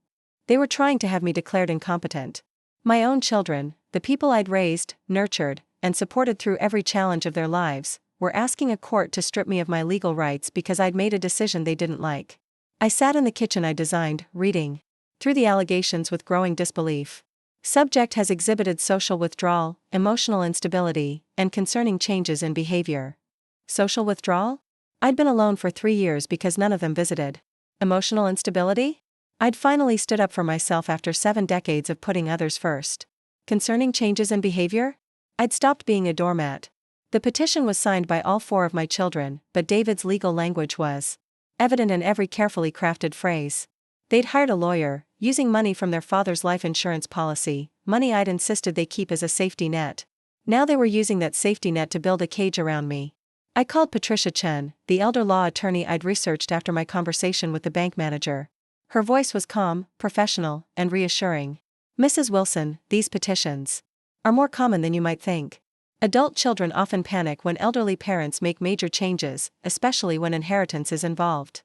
They were trying to have me declared incompetent. My own children, the people I'd raised, nurtured, and supported through every challenge of their lives, were asking a court to strip me of my legal rights because I'd made a decision they didn't like." I sat in the kitchen I designed, reading through the allegations with growing disbelief. Subject has exhibited social withdrawal, emotional instability, and concerning changes in behavior. Social withdrawal? I'd been alone for 3 years because none of them visited. Emotional instability? I'd finally stood up for myself after 7 decades of putting others first. Concerning changes in behavior? I'd stopped being a doormat. The petition was signed by all 4 of my children, but David's legal language was evident in every carefully crafted phrase. They'd hired a lawyer, using money from their father's life insurance policy, money I'd insisted they keep as a safety net. Now they were using that safety net to build a cage around me. I called Patricia Chen, the elder law attorney I'd researched after my conversation with the bank manager. Her voice was calm, professional, and reassuring. "Mrs. Wilson, these petitions are more common than you might think. Adult children often panic when elderly parents make major changes, especially when inheritance is involved.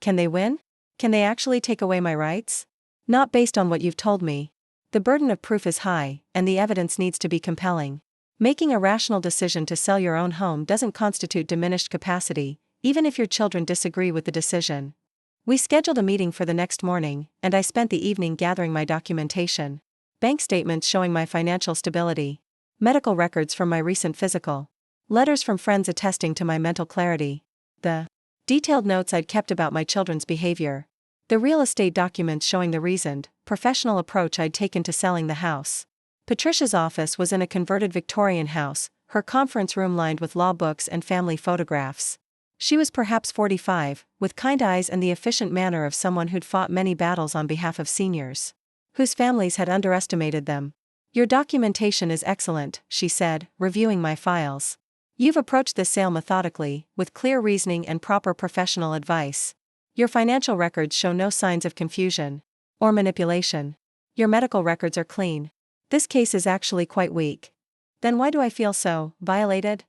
Can they win? Can they actually take away my rights? Not based on what you've told me. The burden of proof is high, and the evidence needs to be compelling. Making a rational decision to sell your own home doesn't constitute diminished capacity, even if your children disagree with the decision." We scheduled a meeting for the next morning, and I spent the evening gathering my documentation. Bank statements showing my financial stability. Medical records from my recent physical. Letters from friends attesting to my mental clarity. The detailed notes I'd kept about my children's behavior. The real estate documents showing the reasoned, professional approach I'd taken to selling the house. Patricia's office was in a converted Victorian house, her conference room lined with law books and family photographs. She was perhaps 45, with kind eyes and the efficient manner of someone who'd fought many battles on behalf of seniors, whose families had underestimated them. "Your documentation is excellent," she said, reviewing my files. "You've approached this sale methodically, with clear reasoning and proper professional advice. Your financial records show no signs of confusion or manipulation. Your medical records are clean. This case is actually quite weak." "Then why do I feel so violated?"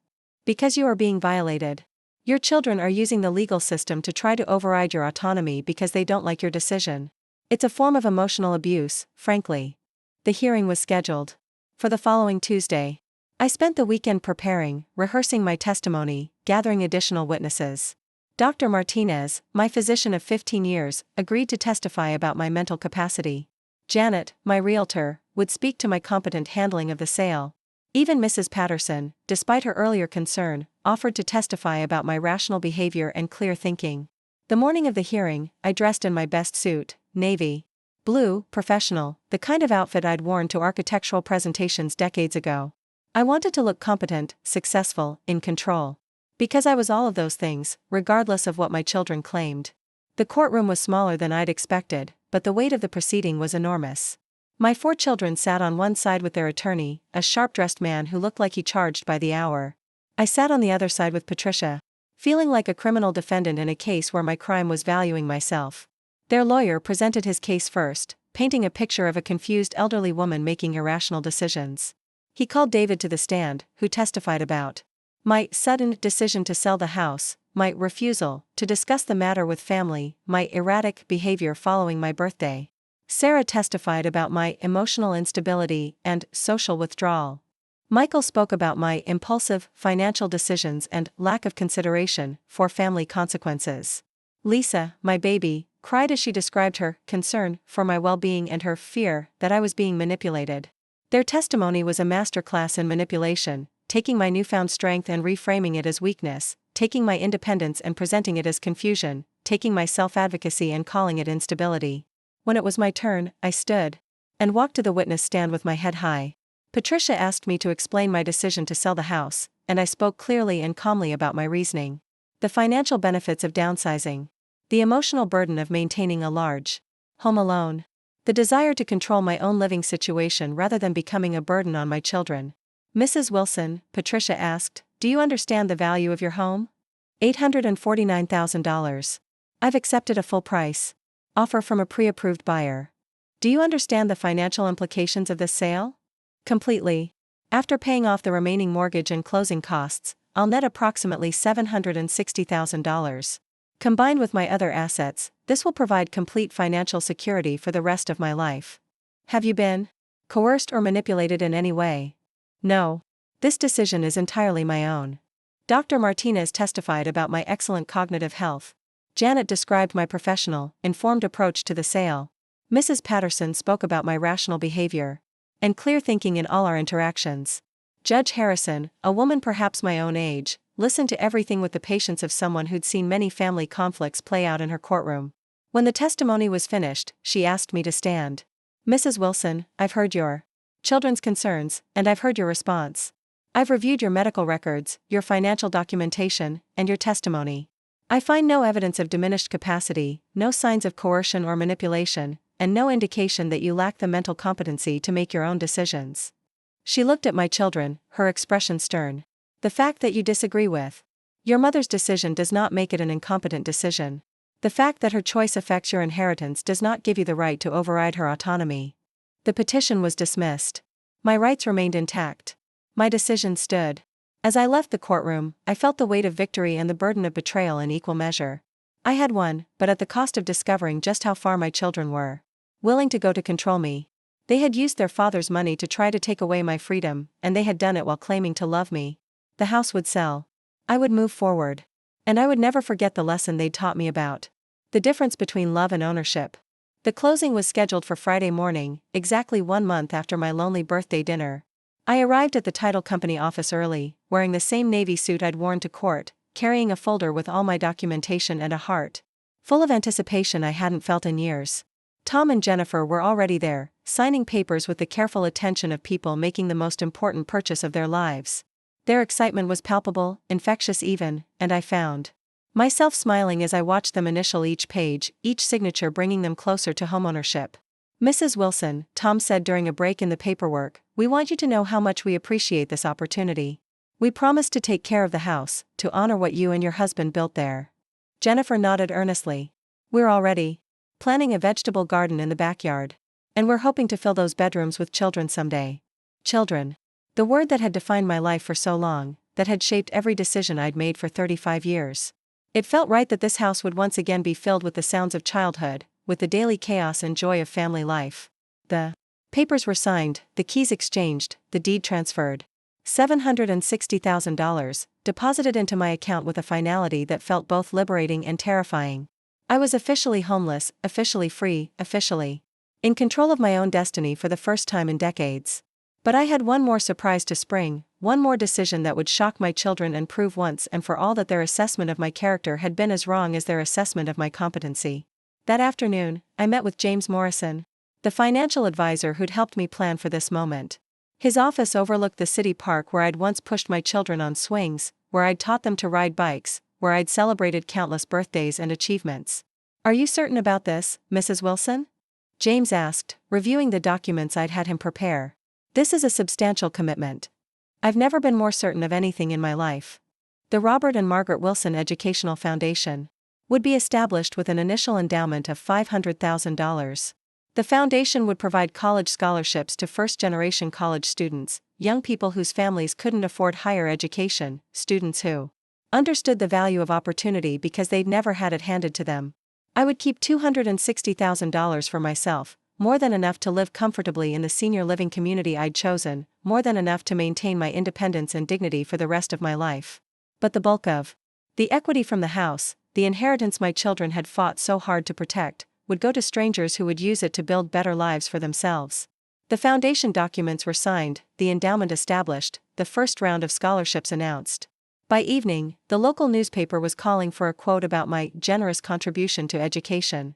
"Because you are being violated. Your children are using the legal system to try to override your autonomy because they don't like your decision. It's a form of emotional abuse, frankly." The hearing was scheduled for the following Tuesday. I spent the weekend preparing, rehearsing my testimony, gathering additional witnesses. Dr. Martinez, my physician of 15 years, agreed to testify about my mental capacity. Janet, my realtor, would speak to my competent handling of the sale. Even Mrs. Patterson, despite her earlier concern, offered to testify about my rational behavior and clear thinking. The morning of the hearing, I dressed in my best suit, navy blue, professional, the kind of outfit I'd worn to architectural presentations decades ago. I wanted to look competent, successful, in control. Because I was all of those things, regardless of what my children claimed. The courtroom was smaller than I'd expected, but the weight of the proceeding was enormous. My 4 children sat on one side with their attorney, a sharp-dressed man who looked like he charged by the hour. I sat on the other side with Patricia, feeling like a criminal defendant in a case where my crime was valuing myself. Their lawyer presented his case first, painting a picture of a confused elderly woman making irrational decisions. He called David to the stand, who testified about my sudden decision to sell the house, my refusal to discuss the matter with family, my erratic behavior following my birthday. Sarah testified about my emotional instability and social withdrawal. Michael spoke about my impulsive financial decisions and lack of consideration for family consequences. Lisa, my baby, cried as she described her concern for my well-being and her fear that I was being manipulated. Their testimony was a masterclass in manipulation, taking my newfound strength and reframing it as weakness, taking my independence and presenting it as confusion, taking my self-advocacy and calling it instability. When it was my turn, I stood and walked to the witness stand with my head high. Patricia asked me to explain my decision to sell the house, and I spoke clearly and calmly about my reasoning. The financial benefits of downsizing. The emotional burden of maintaining a large home alone. The desire to control my own living situation rather than becoming a burden on my children. "Mrs. Wilson," Patricia asked, "do you understand the value of your home?" $849,000. "I've accepted a full price offer from a pre-approved buyer." "Do you understand the financial implications of this sale?" "Completely. After paying off the remaining mortgage and closing costs, I'll net approximately $760,000. Combined with my other assets, this will provide complete financial security for the rest of my life." "Have you been coerced or manipulated in any way?" "No. This decision is entirely my own." Dr. Martinez testified about my excellent cognitive health. Janet described my professional, informed approach to the sale. Mrs. Patterson spoke about my rational behavior and clear thinking in all our interactions. Judge Harrison, a woman perhaps my own age, listened to everything with the patience of someone who'd seen many family conflicts play out in her courtroom. When the testimony was finished, she asked me to stand. "Mrs. Wilson, I've heard your children's concerns, and I've heard your response. I've reviewed your medical records, your financial documentation, and your testimony. I find no evidence of diminished capacity, no signs of coercion or manipulation, and no indication that you lack the mental competency to make your own decisions." She looked at my children, her expression stern. "The fact that you disagree with your mother's decision does not make it an incompetent decision. The fact that her choice affects your inheritance does not give you the right to override her autonomy." The petition was dismissed. My rights remained intact. My decision stood. As I left the courtroom, I felt the weight of victory and the burden of betrayal in equal measure. I had won, but at the cost of discovering just how far my children were willing to go to control me. They had used their father's money to try to take away my freedom, and they had done it while claiming to love me. The house would sell. I would move forward. And I would never forget the lesson they'd taught me about the difference between love and ownership. The closing was scheduled for Friday morning, exactly 1 month after my lonely birthday dinner. I arrived at the title company office early, wearing the same navy suit I'd worn to court, carrying a folder with all my documentation and a heart full of anticipation I hadn't felt in years. Tom and Jennifer were already there, signing papers with the careful attention of people making the most important purchase of their lives. Their excitement was palpable, infectious even, and I found myself smiling as I watched them initial each page, each signature bringing them closer to homeownership. "Mrs. Wilson," Tom said during a break in the paperwork, "we want you to know how much we appreciate this opportunity. We promise to take care of the house, to honor what you and your husband built there." Jennifer nodded earnestly. "We're already planning a vegetable garden in the backyard. And we're hoping to fill those bedrooms with children someday." Children. The word that had defined my life for so long, that had shaped every decision I'd made for 35 years. It felt right that this house would once again be filled with the sounds of childhood, with the daily chaos and joy of family life. The papers were signed, the keys exchanged, the deed transferred. $760,000, deposited into my account with a finality that felt both liberating and terrifying. I was officially homeless, officially free, officially in control of my own destiny for the first time in decades. But I had one more surprise to spring, one more decision that would shock my children and prove once and for all that their assessment of my character had been as wrong as their assessment of my competency. That afternoon, I met with James Morrison, the financial advisor who'd helped me plan for this moment. His office overlooked the city park where I'd once pushed my children on swings, where I'd taught them to ride bikes, where I'd celebrated countless birthdays and achievements. "Are you certain about this, Mrs. Wilson?" James asked, reviewing the documents I'd had him prepare. "This is a substantial commitment. I've never been more certain of anything in my life." The Robert and Margaret Wilson Educational Foundation would be established with an initial endowment of $500,000. The foundation would provide college scholarships to first-generation college students, young people whose families couldn't afford higher education, students who understood the value of opportunity because they'd never had it handed to them. I would keep $260,000 for myself, more than enough to live comfortably in the senior living community I'd chosen, more than enough to maintain my independence and dignity for the rest of my life. But the bulk of the equity from the house, the inheritance my children had fought so hard to protect, would go to strangers who would use it to build better lives for themselves. The foundation documents were signed, the endowment established, the first round of scholarships announced. By evening, the local newspaper was calling for a quote about my generous contribution to education.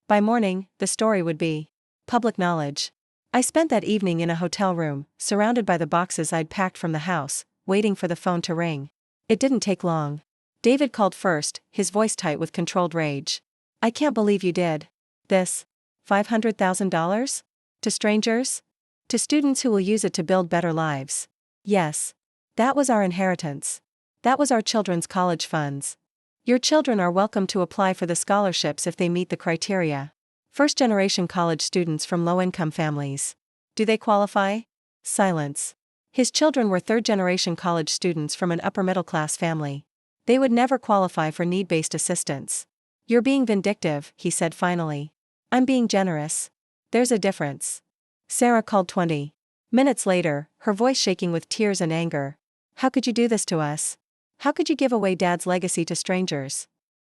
By morning, the story would be public knowledge. I spent that evening in a hotel room, surrounded by the boxes I'd packed from the house, waiting for the phone to ring. It didn't take long. David called first, his voice tight with controlled rage. "I can't believe you did this. $500,000? To strangers? To students who will use it to build better lives." "Yes. That was our inheritance. That was our children's college funds. Your children are welcome to apply for the scholarships if they meet the criteria. First-generation college students from low-income families. Do they qualify?" Silence. His children were third-generation college students from an upper-middle-class family. They would never qualify for need-based assistance. "You're being vindictive," he said finally. "I'm being generous. There's a difference." Sarah called 20 minutes later, her voice shaking with tears and anger. "How could you do this to us? How could you give away Dad's legacy to strangers?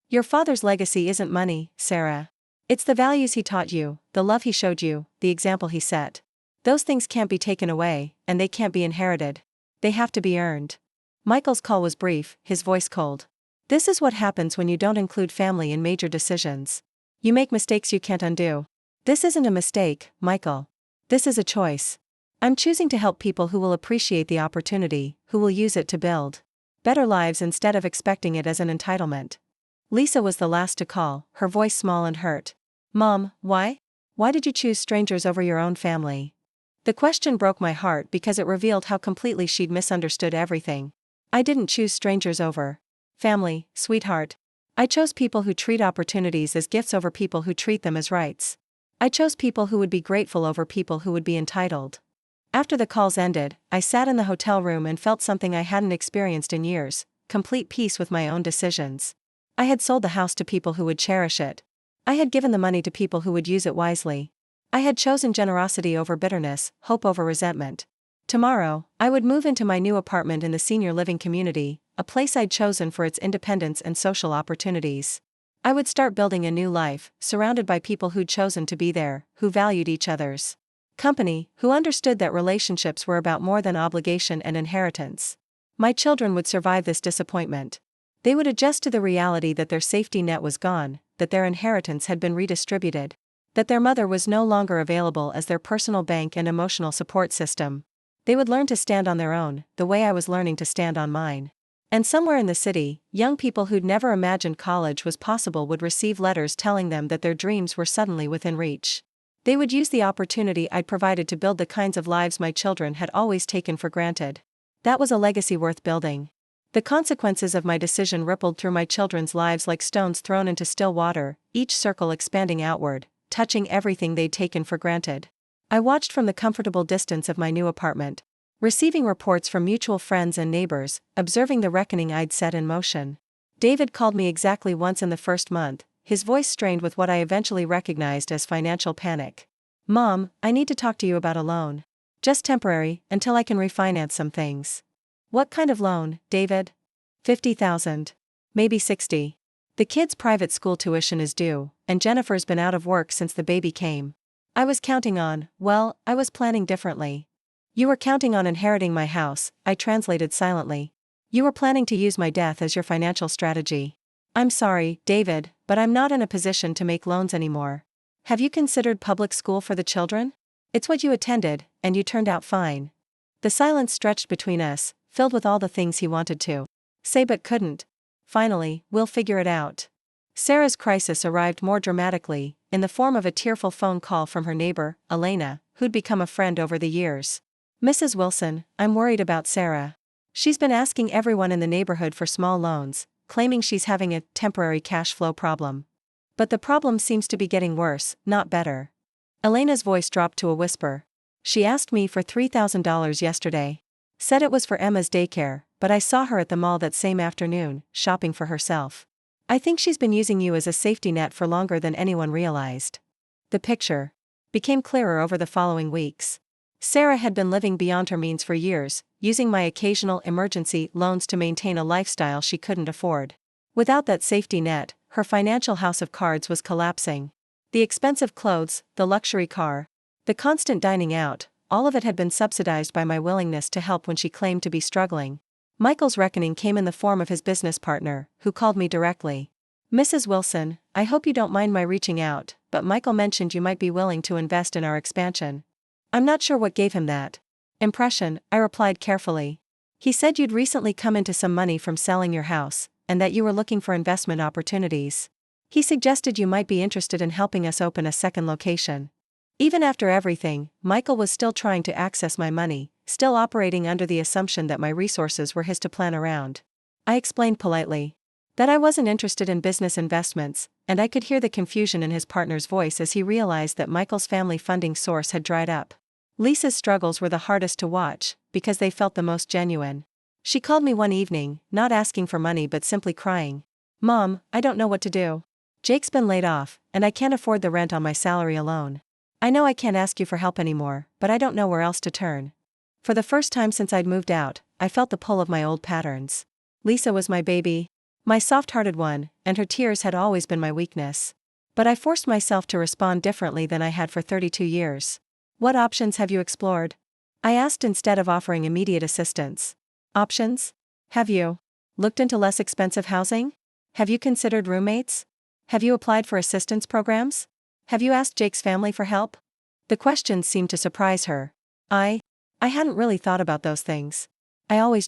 Your father's legacy isn't money, Sarah. It's the values he taught you, the love he showed you, the example he set. Those things can't be taken away, and they can't be inherited. They have to be earned." Michael's call was brief, his voice cold. "This is what happens when you don't include family in major decisions. You make mistakes you can't undo." "This isn't a mistake, Michael. This is a choice. I'm choosing to help people who will appreciate the opportunity, who will use it to build better lives instead of expecting it as an entitlement." Lisa was the last to call, her voice small and hurt. "Mom, why? Why did you choose strangers over your own family?" The question broke my heart because it revealed how completely she'd misunderstood everything. "I didn't choose strangers over family, sweetheart. I chose people who treat opportunities as gifts over people who treat them as rights. I chose people who would be grateful over people who would be entitled." After the calls ended, I sat in the hotel room and felt something I hadn't experienced in years, complete peace with my own decisions. I had sold the house to people who would cherish it. I had given the money to people who would use it wisely. I had chosen generosity over bitterness, hope over resentment. Tomorrow, I would move into my new apartment in the senior living community, a place I'd chosen for its independence and social opportunities. I would start building a new life, surrounded by people who'd chosen to be there, who valued each other's company, who understood that relationships were about more than obligation and inheritance. My children would survive this disappointment. They would adjust to the reality that their safety net was gone, that their inheritance had been redistributed, that their mother was no longer available as their personal bank and emotional support system. They would learn to stand on their own, the way I was learning to stand on mine. And somewhere in the city, young people who'd never imagined college was possible would receive letters telling them that their dreams were suddenly within reach. They would use the opportunity I'd provided to build the kinds of lives my children had always taken for granted. That was a legacy worth building. The consequences of my decision rippled through my children's lives like stones thrown into still water, each circle expanding outward, touching everything they'd taken for granted. I watched from the comfortable distance of my new apartment, receiving reports from mutual friends and neighbors, observing the reckoning I'd set in motion. David called me exactly once in the first month, his voice strained with what I eventually recognized as financial panic. "Mom, I need to talk to you about a loan. Just temporary, until I can refinance some things." "What kind of loan, David?" "50,000. Maybe 60. The kid's private school tuition is due, and Jennifer's been out of work since the baby came. I was planning differently." "You were counting on inheriting my house," I translated silently. "You were planning to use my death as your financial strategy." "I'm sorry, David, but I'm not in a position to make loans anymore." "Have you considered public school for the children? It's what you attended, and you turned out fine." The silence stretched between us, filled with all the things he wanted to say but couldn't. Finally, "We'll figure it out." Sarah's crisis arrived more dramatically, in the form of a tearful phone call from her neighbor, Elena, who'd become a friend over the years. "Mrs. Wilson, I'm worried about Sarah. She's been asking everyone in the neighborhood for small loans, claiming she's having a temporary cash flow problem. But the problem seems to be getting worse, not better." Elena's voice dropped to a whisper. "She asked me for $3,000 yesterday. Said it was for Emma's daycare, but I saw her at the mall that same afternoon, shopping for herself. I think she's been using you as a safety net for longer than anyone realized." The picture became clearer over the following weeks. Sarah had been living beyond her means for years, using my occasional emergency loans to maintain a lifestyle she couldn't afford. Without that safety net, her financial house of cards was collapsing. The expensive clothes, the luxury car, the constant dining out, all of it had been subsidized by my willingness to help when she claimed to be struggling. Michael's reckoning came in the form of his business partner, who called me directly. "Mrs. Wilson, I hope you don't mind my reaching out, but Michael mentioned you might be willing to invest in our expansion." "I'm not sure what gave him that impression," I replied carefully. "He said you'd recently come into some money from selling your house, and that you were looking for investment opportunities. He suggested you might be interested in helping us open a second location." Even after everything, Michael was still trying to access my money, still operating under the assumption that my resources were his to plan around. I explained politely that I wasn't interested in business investments, and I could hear the confusion in his partner's voice as he realized that Michael's family funding source had dried up. Lisa's struggles were the hardest to watch, because they felt the most genuine. She called me one evening, not asking for money but simply crying. "Mom, I don't know what to do. Jake's been laid off, and I can't afford the rent on my salary alone. I know I can't ask you for help anymore, but I don't know where else to turn." For the first time since I'd moved out, I felt the pull of my old patterns. Lisa was my baby, my soft-hearted one, and her tears had always been my weakness. But I forced myself to respond differently than I had for 32 years. "What options have you explored?" I asked instead of offering immediate assistance. "Options? Have you looked into less expensive housing? Have you considered roommates? Have you applied for assistance programs? Have you asked Jake's family for help?" The questions seemed to surprise her. I hadn't really thought about those things. I always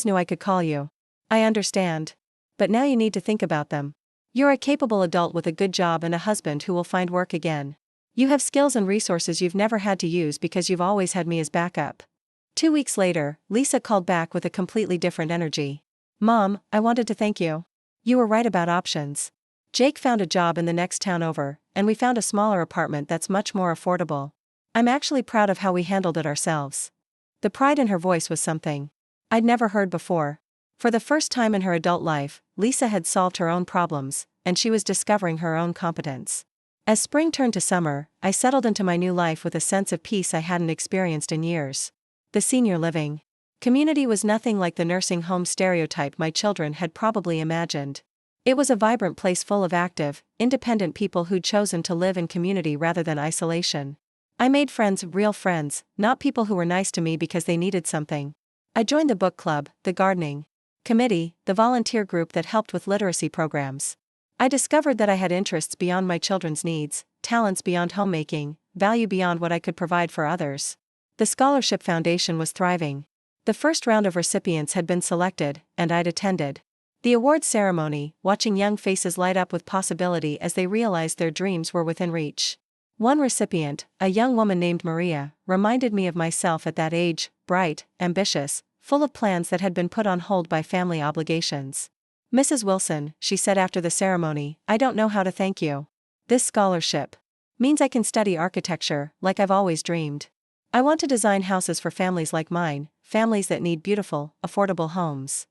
knew I could call you. "I understand. But now you need to think about them. You're a capable adult with a good job and a husband who will find work again. You have skills and resources you've never had to use because you've always had me as backup." 2 weeks later, Lisa called back with a completely different energy. "Mom, I wanted to thank you. You were right about options. Jake found a job in the next town over, and we found a smaller apartment that's much more affordable. I'm actually proud of how we handled it ourselves." The pride in her voice was something I'd never heard before. For the first time in her adult life, Lisa had solved her own problems, and she was discovering her own competence. As spring turned to summer, I settled into my new life with a sense of peace I hadn't experienced in years. The senior living community was nothing like the nursing home stereotype my children had probably imagined. It was a vibrant place full of active, independent people who'd chosen to live in community rather than isolation. I made friends, real friends, not people who were nice to me because they needed something. I joined the book club, the gardening committee, the volunteer group that helped with literacy programs. I discovered that I had interests beyond my children's needs, talents beyond homemaking, value beyond what I could provide for others. The scholarship foundation was thriving. The first round of recipients had been selected, and I'd attended the awards ceremony, watching young faces light up with possibility as they realized their dreams were within reach. One recipient, a young woman named Maria, reminded me of myself at that age, bright, ambitious, full of plans that had been put on hold by family obligations. "Mrs. Wilson," she said after the ceremony, "I don't know how to thank you. This scholarship means I can study architecture, like I've always dreamed. I want to design houses for families like mine, families that need beautiful, affordable homes."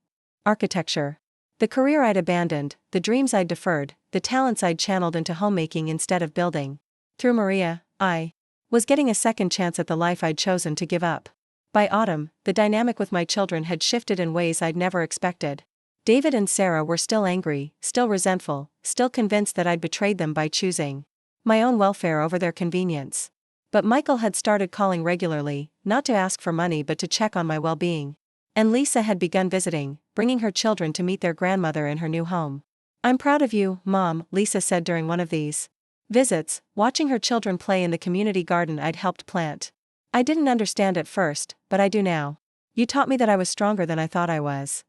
Architecture. The career I'd abandoned, the dreams I'd deferred, the talents I'd channeled into homemaking instead of building. Through Maria, I was getting a second chance at the life I'd chosen to give up. By autumn, the dynamic with my children had shifted in ways I'd never expected. David and Sarah were still angry, still resentful, still convinced that I'd betrayed them by choosing my own welfare over their convenience. But Michael had started calling regularly, not to ask for money but to check on my well-being. And Lisa had begun visiting, bringing her children to meet their grandmother in her new home. "I'm proud of you, Mom," Lisa said during one of these visits, watching her children play in the community garden I'd helped plant. "I didn't understand at first, but I do now. You taught me that I was stronger than I thought I was."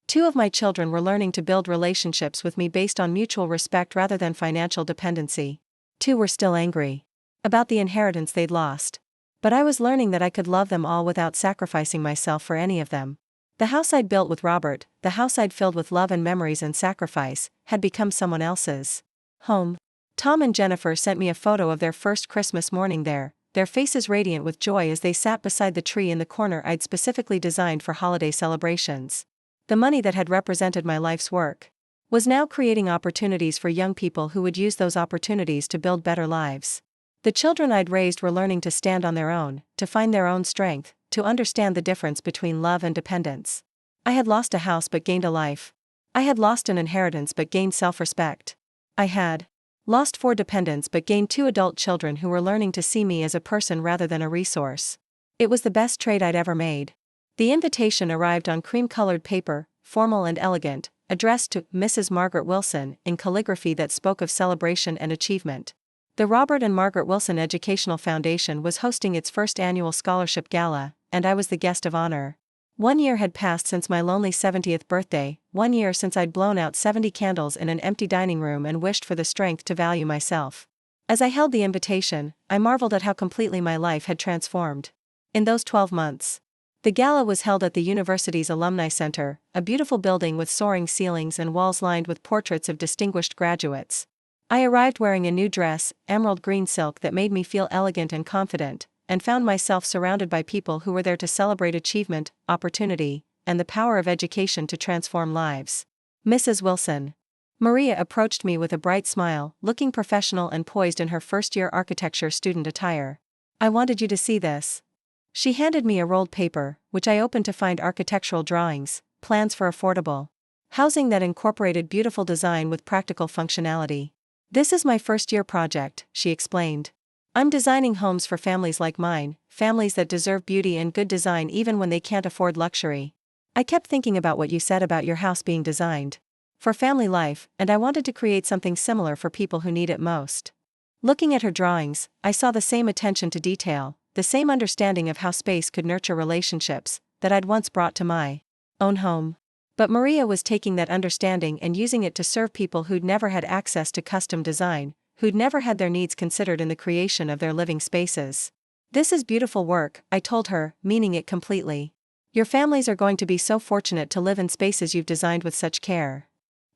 Two of my children were learning to build relationships with me based on mutual respect rather than financial dependency. Two were still angry about the inheritance they'd lost. But I was learning that I could love them all without sacrificing myself for any of them. The house I'd built with Robert, the house I'd filled with love and memories and sacrifice, had become someone else's home. Tom and Jennifer sent me a photo of their first Christmas morning there, their faces radiant with joy as they sat beside the tree in the corner I'd specifically designed for holiday celebrations. The money that had represented my life's work was now creating opportunities for young people who would use those opportunities to build better lives. The children I'd raised were learning to stand on their own, to find their own strength, to understand the difference between love and dependence. I had lost a house but gained a life. I had lost an inheritance but gained self-respect. I had lost 4 dependents but gained 2 adult children who were learning to see me as a person rather than a resource. It was the best trade I'd ever made. The invitation arrived on cream-colored paper, formal and elegant, addressed to Mrs. Margaret Wilson in calligraphy that spoke of celebration and achievement. The Robert and Margaret Wilson Educational Foundation was hosting its first annual scholarship gala, and I was the guest of honor. 1 year had passed since my lonely 70th birthday, 1 year since I'd blown out 70 candles in an empty dining room and wished for the strength to value myself. As I held the invitation, I marveled at how completely my life had transformed in those 12 months. The gala was held at the university's Alumni Center, a beautiful building with soaring ceilings and walls lined with portraits of distinguished graduates. I arrived wearing a new dress, emerald green silk that made me feel elegant and confident, and found myself surrounded by people who were there to celebrate achievement, opportunity, and the power of education to transform lives. "Mrs. Wilson." Maria approached me with a bright smile, looking professional and poised in her first-year architecture student attire. "I wanted you to see this." She handed me a rolled paper, which I opened to find architectural drawings, plans for affordable housing that incorporated beautiful design with practical functionality. "This is my first-year project," she explained. "I'm designing homes for families like mine, families that deserve beauty and good design even when they can't afford luxury. I kept thinking about what you said about your house being designed for family life, and I wanted to create something similar for people who need it most." Looking at her drawings, I saw the same attention to detail, the same understanding of how space could nurture relationships that I'd once brought to my own home. But Maria was taking that understanding and using it to serve people who'd never had access to custom design, who'd never had their needs considered in the creation of their living spaces. "This is beautiful work," I told her, meaning it completely. "Your families are going to be so fortunate to live in spaces you've designed with such care."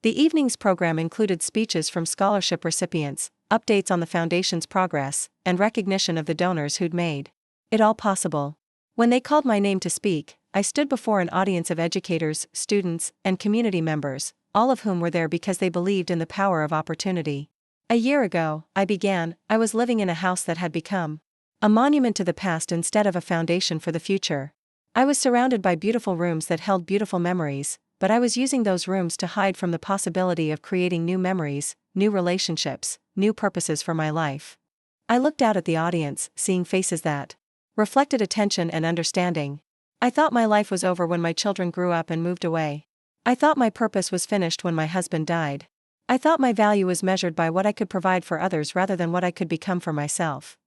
The evening's program included speeches from scholarship recipients, updates on the foundation's progress, and recognition of the donors who'd made it all possible. When they called my name to speak, I stood before an audience of educators, students, and community members, all of whom were there because they believed in the power of opportunity. "A year ago," I was living in a house that had become a monument to the past instead of a foundation for the future. I was surrounded by beautiful rooms that held beautiful memories, but I was using those rooms to hide from the possibility of creating new memories, new relationships, new purposes for my life. I looked out at the audience, seeing faces that reflected attention and understanding. I thought my life was over when my children grew up and moved away. I thought my purpose was finished when my husband died. I thought my value was measured by what I could provide for others rather than what I could become for myself.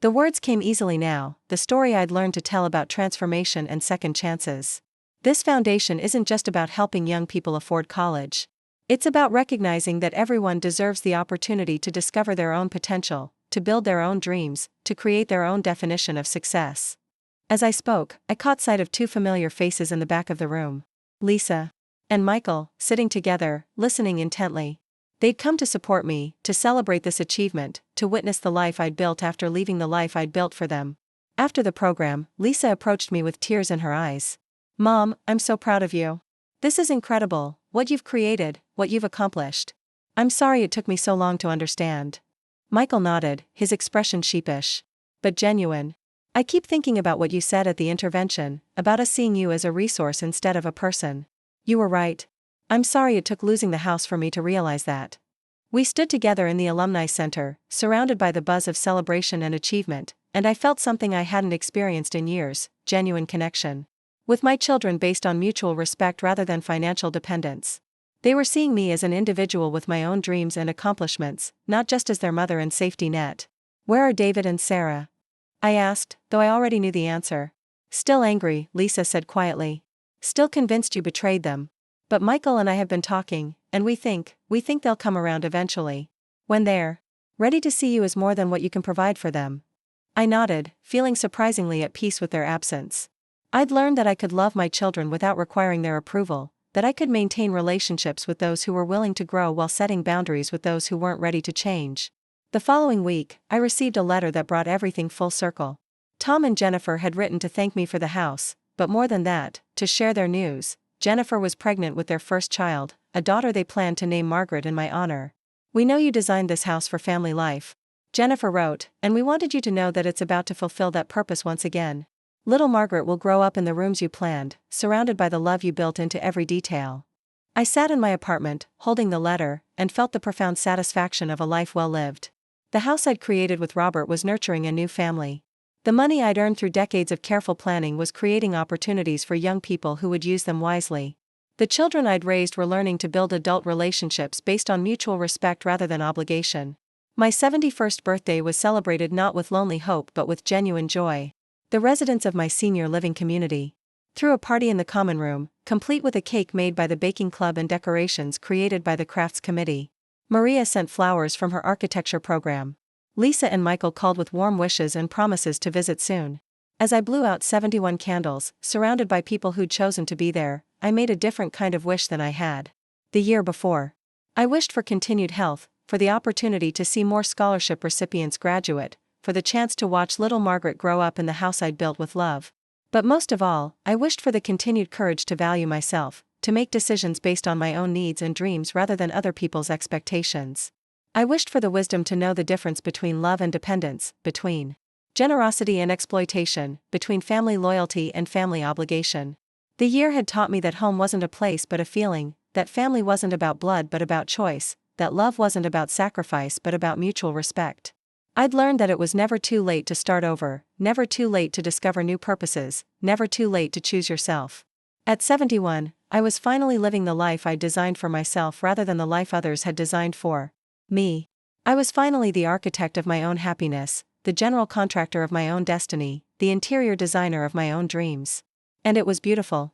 The words came easily now, the story I'd learned to tell about transformation and second chances. This foundation isn't just about helping young people afford college. It's about recognizing that everyone deserves the opportunity to discover their own potential, to build their own dreams, to create their own definition of success. As I spoke, I caught sight of two familiar faces in the back of the room. Lisa and Michael, sitting together, listening intently. They'd come to support me, to celebrate this achievement, to witness the life I'd built after leaving the life I'd built for them. After the program, Lisa approached me with tears in her eyes. "Mom, I'm so proud of you. This is incredible, what you've created, what you've accomplished. I'm sorry it took me so long to understand." Michael nodded, his expression sheepish, but genuine. "I keep thinking about what you said at the intervention, about us seeing you as a resource instead of a person. You were right. I'm sorry it took losing the house for me to realize that." We stood together in the Alumni Center, surrounded by the buzz of celebration and achievement, and I felt something I hadn't experienced in years: genuine connection. With my children based on mutual respect rather than financial dependence. They were seeing me as an individual with my own dreams and accomplishments, not just as their mother and safety net. "Where are David and Sarah?" I asked, though I already knew the answer. "Still angry," Lisa said quietly. "Still convinced you betrayed them. But Michael and I have been talking, and we think they'll come around eventually. When they're ready to see you as more than what you can provide for them." I nodded, feeling surprisingly at peace with their absence. I'd learned that I could love my children without requiring their approval, that I could maintain relationships with those who were willing to grow while setting boundaries with those who weren't ready to change. The following week, I received a letter that brought everything full circle. Tom and Jennifer had written to thank me for the house, but more than that, to share their news. Jennifer was pregnant with their first child, a daughter they planned to name Margaret in my honor. "We know you designed this house for family life," Jennifer wrote, "and we wanted you to know that it's about to fulfill that purpose once again. Little Margaret will grow up in the rooms you planned, surrounded by the love you built into every detail." I sat in my apartment, holding the letter, and felt the profound satisfaction of a life well lived. The house I'd created with Robert was nurturing a new family. The money I'd earned through decades of careful planning was creating opportunities for young people who would use them wisely. The children I'd raised were learning to build adult relationships based on mutual respect rather than obligation. My 71st birthday was celebrated not with lonely hope but with genuine joy. The residents of my senior living community threw a party in the common room, complete with a cake made by the baking club and decorations created by the crafts committee. Maria sent flowers from her architecture program. Lisa and Michael called with warm wishes and promises to visit soon. As I blew out 71 candles, surrounded by people who'd chosen to be there, I made a different kind of wish than I had the year before. I wished for continued health, for the opportunity to see more scholarship recipients graduate, for the chance to watch little Margaret grow up in the house I'd built with love. But most of all, I wished for the continued courage to value myself, to make decisions based on my own needs and dreams rather than other people's expectations. I wished for the wisdom to know the difference between love and dependence, between generosity and exploitation, between family loyalty and family obligation. The year had taught me that home wasn't a place but a feeling, that family wasn't about blood but about choice, that love wasn't about sacrifice but about mutual respect. I'd learned that it was never too late to start over, never too late to discover new purposes, never too late to choose yourself. At 71, I was finally living the life I'd designed for myself rather than the life others had designed for me. I was finally the architect of my own happiness, the general contractor of my own destiny, the interior designer of my own dreams. And it was beautiful.